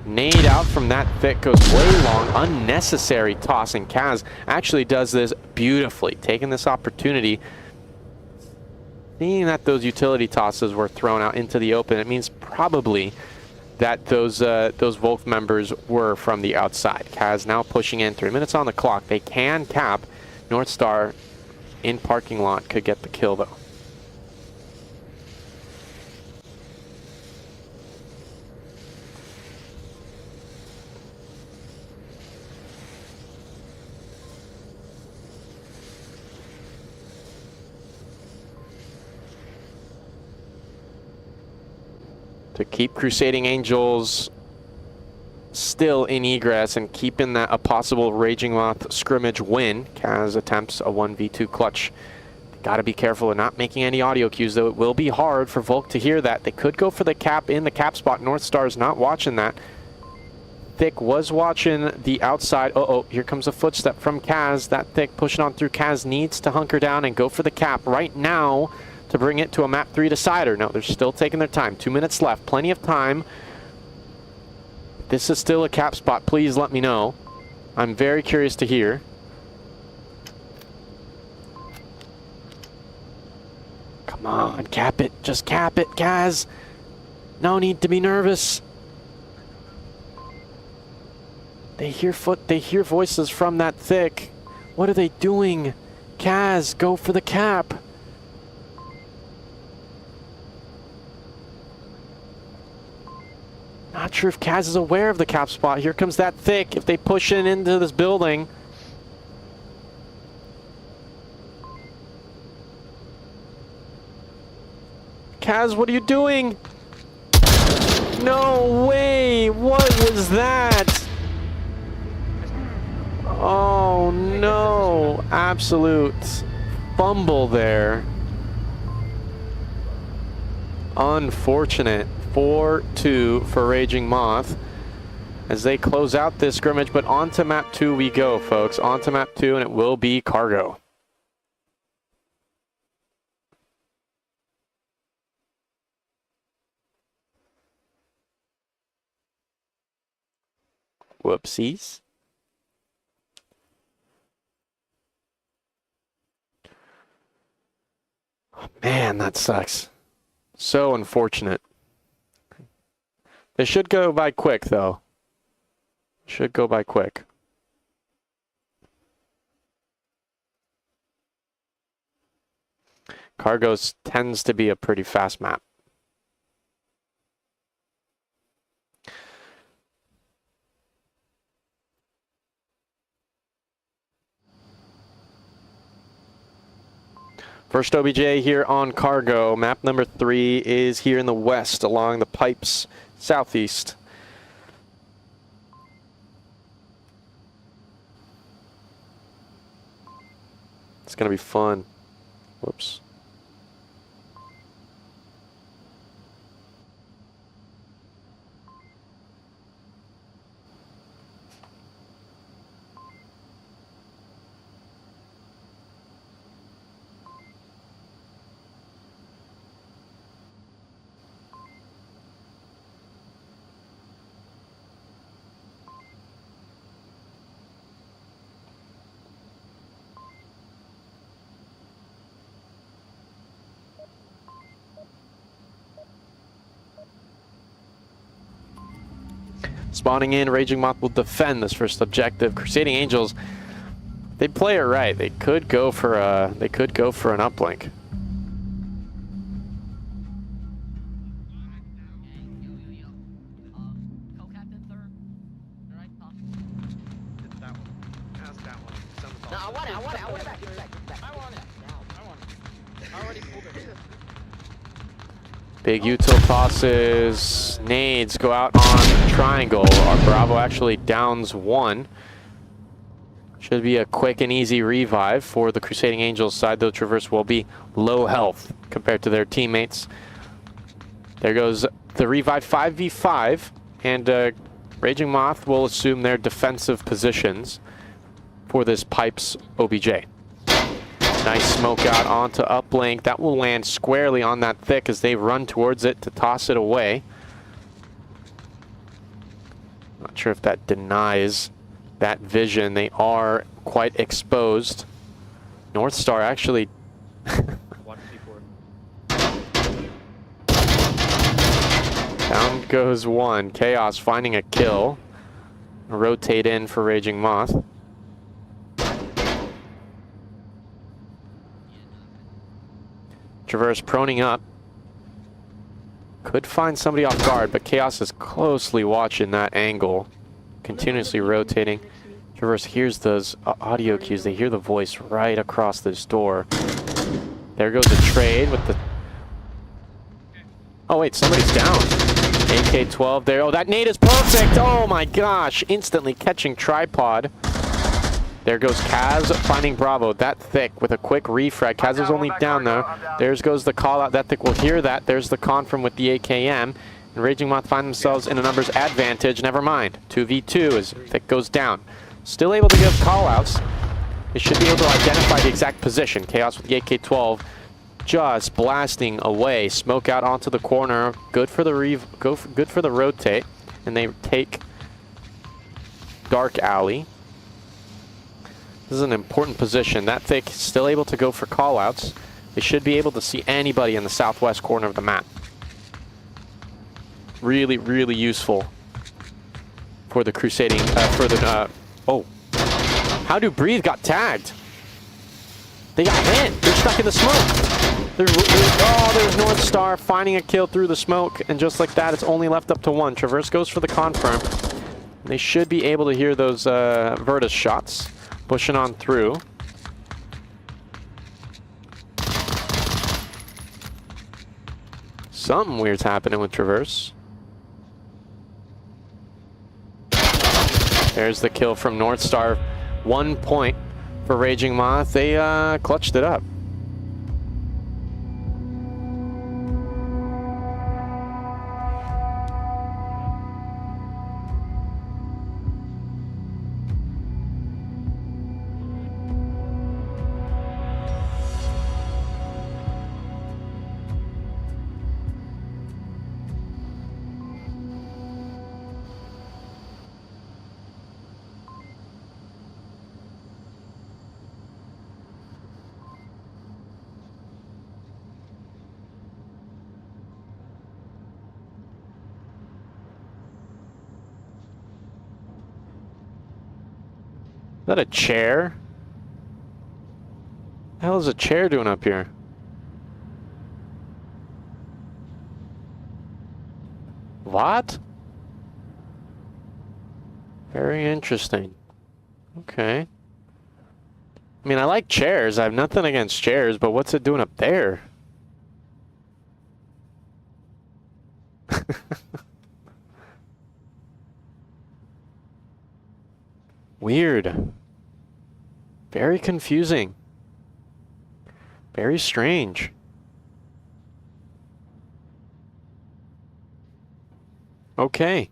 Nade out from that Thick goes way long. Unnecessary toss, and Kaz actually does this beautifully, taking this opportunity. Seeing that those utility tosses were thrown out into the open, it means probably that those Volk members were from the outside. Kaz now pushing in. 3 minutes on the clock. They can cap. North Star in parking lot could get the kill though. To keep Crusading Angels still in egress and keeping that a possible Raging Moth scrimmage win. Kaz attempts a 1v2 clutch. Got to be careful of not making any audio cues, though it will be hard for Volk to hear that. They could go for the cap in the cap spot. North Star's not watching that. Thick was watching the outside. Uh-oh, here comes a footstep from Kaz. That Thick pushing on through. Kaz needs to hunker down and go for the cap right now to bring it to a map 3 decider. No, they're still taking their time. 2 minutes left. Plenty of time. This is still a cap spot. Please let me know. I'm very curious to hear. Come on, cap it. Just cap it, Kaz. No need to be nervous. They hear voices from that Thick. What are they doing? Kaz, go for the cap. Not sure if Kaz is aware of the cap spot. Here comes that Thick. If they push in into this building. Kaz, what are you doing? No way! What was that? Oh no! Absolute fumble there. Unfortunate. 4-2 for Raging Moth as they close out this scrimmage, but on to map 2 we go, folks. On to map 2, and it will be Cargo. Whoopsies. Oh, man, that sucks. So unfortunate. They should go by quick, though. Should go by quick. Cargo's tends to be a pretty fast map. First OBJ here on Cargo. Map number 3 is here in the west along the pipes southeast. It's going to be fun. Whoops. Spawning in, Raging Moth will defend this first objective. Crusading Angels, they play it right. They could go for an uplink. No, I want it back, give it back. I want it. I already pulled it. Big util tosses, nades go out on triangle. Our Bravo actually downs one. Should be a quick and easy revive for the Crusading Angels side, though Traverse will be low health compared to their teammates. There goes the revive 5v5, and Raging Moth will assume their defensive positions for this Pipes OBJ. Nice smoke out onto uplink. That will land squarely on that thick as they run towards it to toss it away. Not sure if that denies that vision. They are quite exposed. North Star actually down goes one. Chaos finding a kill. Rotate in for Raging Moth. Traverse proning up. Could find somebody off guard, but Chaos is closely watching that angle. Continuously rotating. Traverse hears those audio cues. They hear the voice right across this door. There goes a trade with the... Oh wait, somebody's down. AK-12 there. Oh, that nade is perfect! Oh my gosh! Instantly catching tripod. There goes Kaz finding Bravo, that thick with a quick refrag. Kaz is only down though. There goes the call out, that thick will hear that. There's the confirm with the AKM. And Raging Moth find themselves in a numbers advantage. Never mind. 2v2 as thick goes down. Still able to give call outs. They should be able to identify the exact position. Chaos with the AK-12 just blasting away. Smoke out onto the corner. Good for the good for the rotate. And they take Dark Alley. This is an important position. That thick still able to go for callouts. They should be able to see anybody in the southwest corner of the map. Really, really useful for the Crusading, oh. How do Breathe got tagged? They got hit. They're stuck in the smoke. There's North Star finding a kill through the smoke. And just like that, it's only left up to one. Traverse goes for the confirm. They should be able to hear those Virtus shots. Pushing on through. Something weird's happening with Traverse. There's the kill from North Star. 1 point for Raging Moth. They clutched it up. Is that a chair? What the hell is a chair doing up here? What? Very interesting. Okay. I mean, I like chairs. I have nothing against chairs, but what's it doing up there? Weird. Very confusing. Very strange. Okay.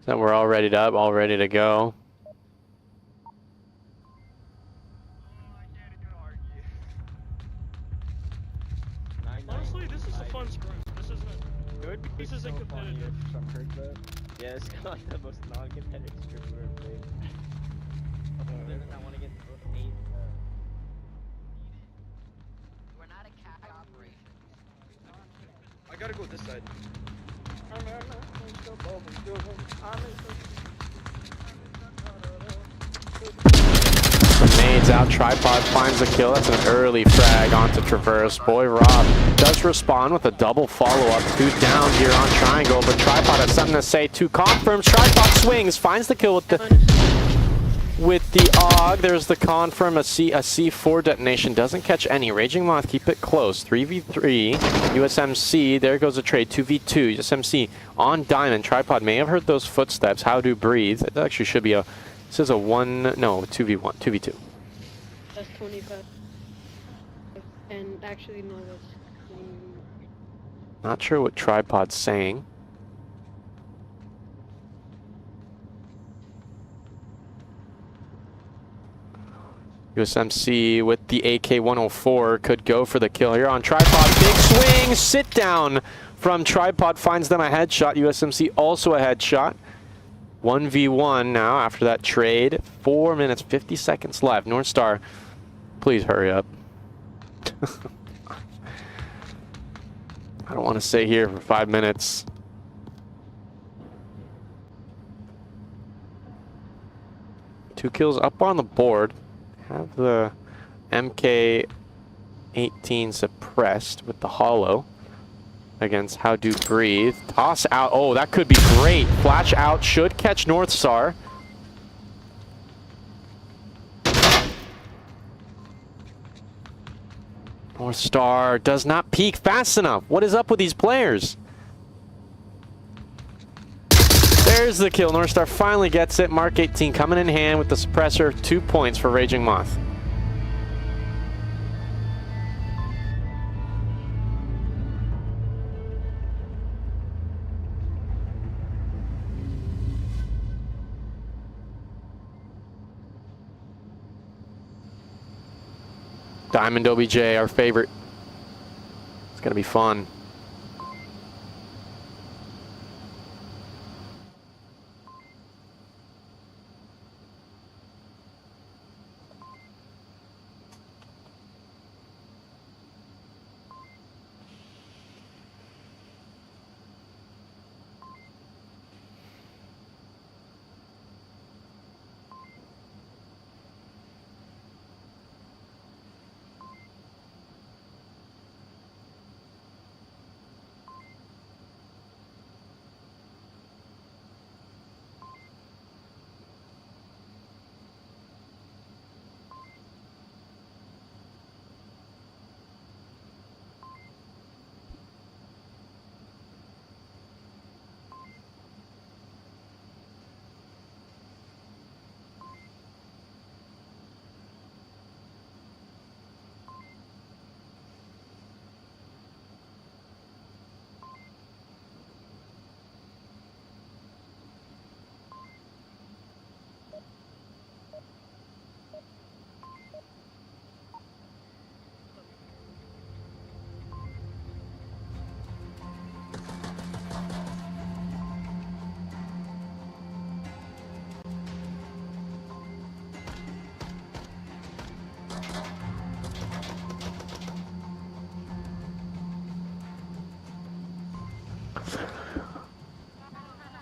So we're all ready to go. this is a fun sprint. This isn't. It would be This isn't so funny competitive. if some heard that. Yeah, it's kind of like the most non-competitive script we've ever played. They're not want to get both 8. We're not a CAC operation. I gotta go this side. Grenades out, Tripod finds the kill. That's an early frag onto Traverse. Boy Rob does respond with a double follow-up. 2 down here on Triangle, but Tripod has something to say. 2 confirms. Tripod swings, finds the kill with the AUG. There's the confirm, a C4 detonation. Doesn't catch any. Raging Moth, keep it close. 3v3. USMC, there goes a trade. 2v2. USMC on Diamond. Tripod may have heard those footsteps. How do breathe. It actually should be a... This is a 2v1, 2v2. That's 25. And actually, no, that's... Not sure what Tripod's saying. USMC with the AK-104 could go for the kill here on Tripod. Big swing, sit down from Tripod, finds them a headshot. USMC also a headshot. 1v1 now after that trade. 4 minutes, 50 seconds left. North Star, please hurry up. I don't want to stay here for 5 minutes. Two kills up on the board. Have the MK-18 suppressed with the hollow against How Do Breathe. Toss out. Oh, that could be great. Flash out should catch North Star. North Star does not peek fast enough. What is up with these players? There's the kill. North Star finally gets it. Mark 18 coming in hand with the suppressor. 2 points for Raging Moth. Diamond OBJ, our favorite. It's gonna be fun.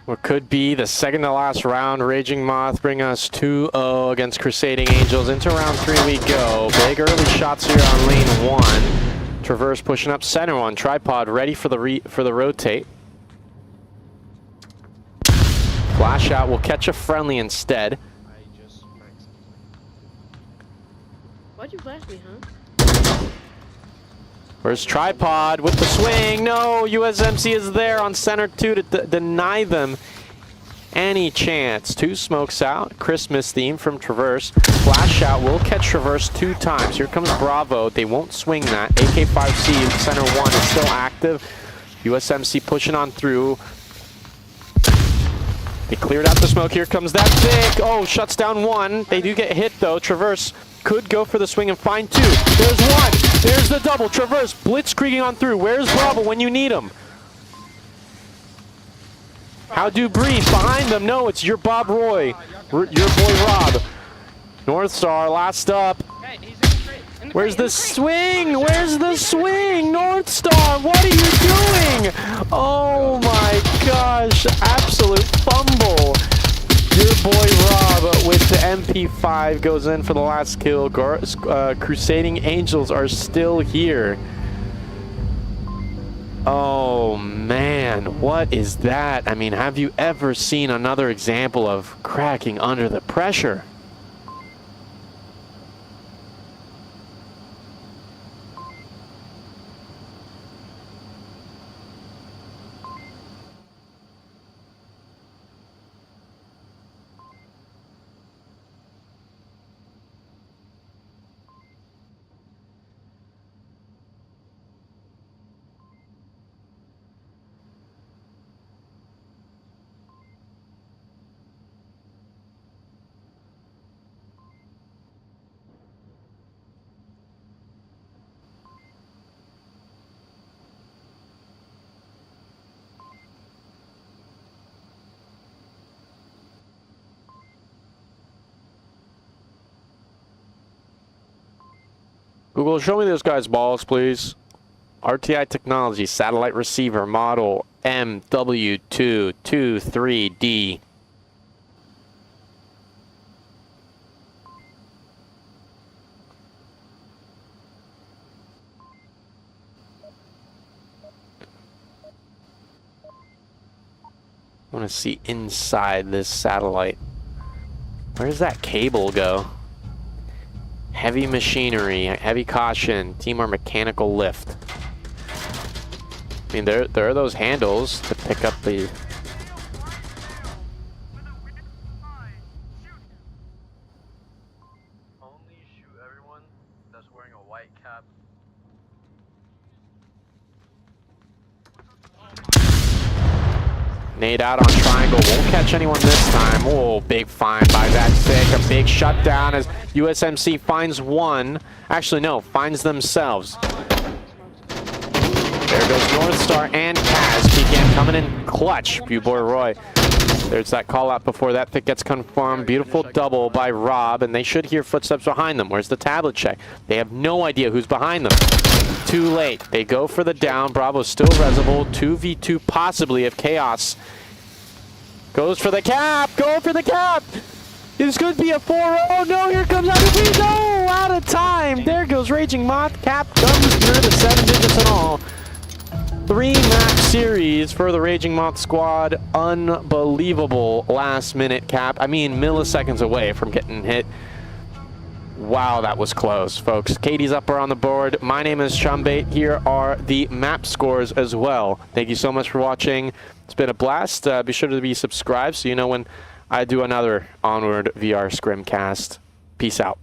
What could be the second to last round. Raging Moth bring us 2-0 against Crusading Angels. Into round 3 we go. Big early shots here on lane 1. Traverse pushing up center one. Tripod ready for the rotate. Flash out will catch a friendly instead. Why'd you flash me, huh? Where's Tripod with the swing? No, USMC is there on center 2 to deny them any chance. 2 smokes out. Christmas theme from Traverse. Flash out will catch Traverse 2 times. Here comes Bravo. They won't swing that. AK-5C center 1 is still active. USMC pushing on through. They cleared out the smoke. Here comes that pick. Oh, shuts down 1. They do get hit though. Traverse could go for the swing and find 2. There's 1. There's the double. Traverse. Blitzkrieging on through. Where's Bravo when you need him? How do brief behind them? No, it's your Bob Roy. Your boy Rob. North Star last up. Hey, he's in the crate. In the Where's crate, the swing? Where's the swing? North Star, what are you doing? Oh my gosh, absolute fumble. Your boy Rob with the MP5 goes in for the last kill. Crusading Angels are still here. Oh man, what is that? I mean, have you ever seen another example of cracking under the pressure? Google, show me this guy's balls, please. RTI Technology satellite receiver model MW223D. I want to see inside this satellite. Where does that cable go? Heavy machinery, heavy caution, team or mechanical lift. I mean, there are those handles to pick up the... Only shoot everyone that's wearing a white cap. Nade out on triangle, won't catch anyone this time. Oh, big find by that Vic. A big shutdown as USMC finds one. Actually, no, finds themselves. There goes North Star and Kaz. Began coming in clutch. Boy Roy. There's that call out before that pick gets confirmed. Beautiful double by Rob, and they should hear footsteps behind them. Where's the tablet check? They have no idea who's behind them. Too late. They go for the down. Bravo's still resible. 2v2 possibly if Chaos goes for the cap. Go for the cap. This could be a 4-0. No, here comes out of no, out of time. There goes Raging Moth. Cap comes through the 7 digits and all. 3-match series for the Raging Moth squad. Unbelievable last-minute cap. I mean, milliseconds away from getting hit. Wow, that was close, folks. Katie's up on the board. My name is Chumbate. Here are the map scores as well. Thank you so much for watching. It's been a blast. Be sure to be subscribed so you know when I do another Onward VR Scrimcast. Peace out.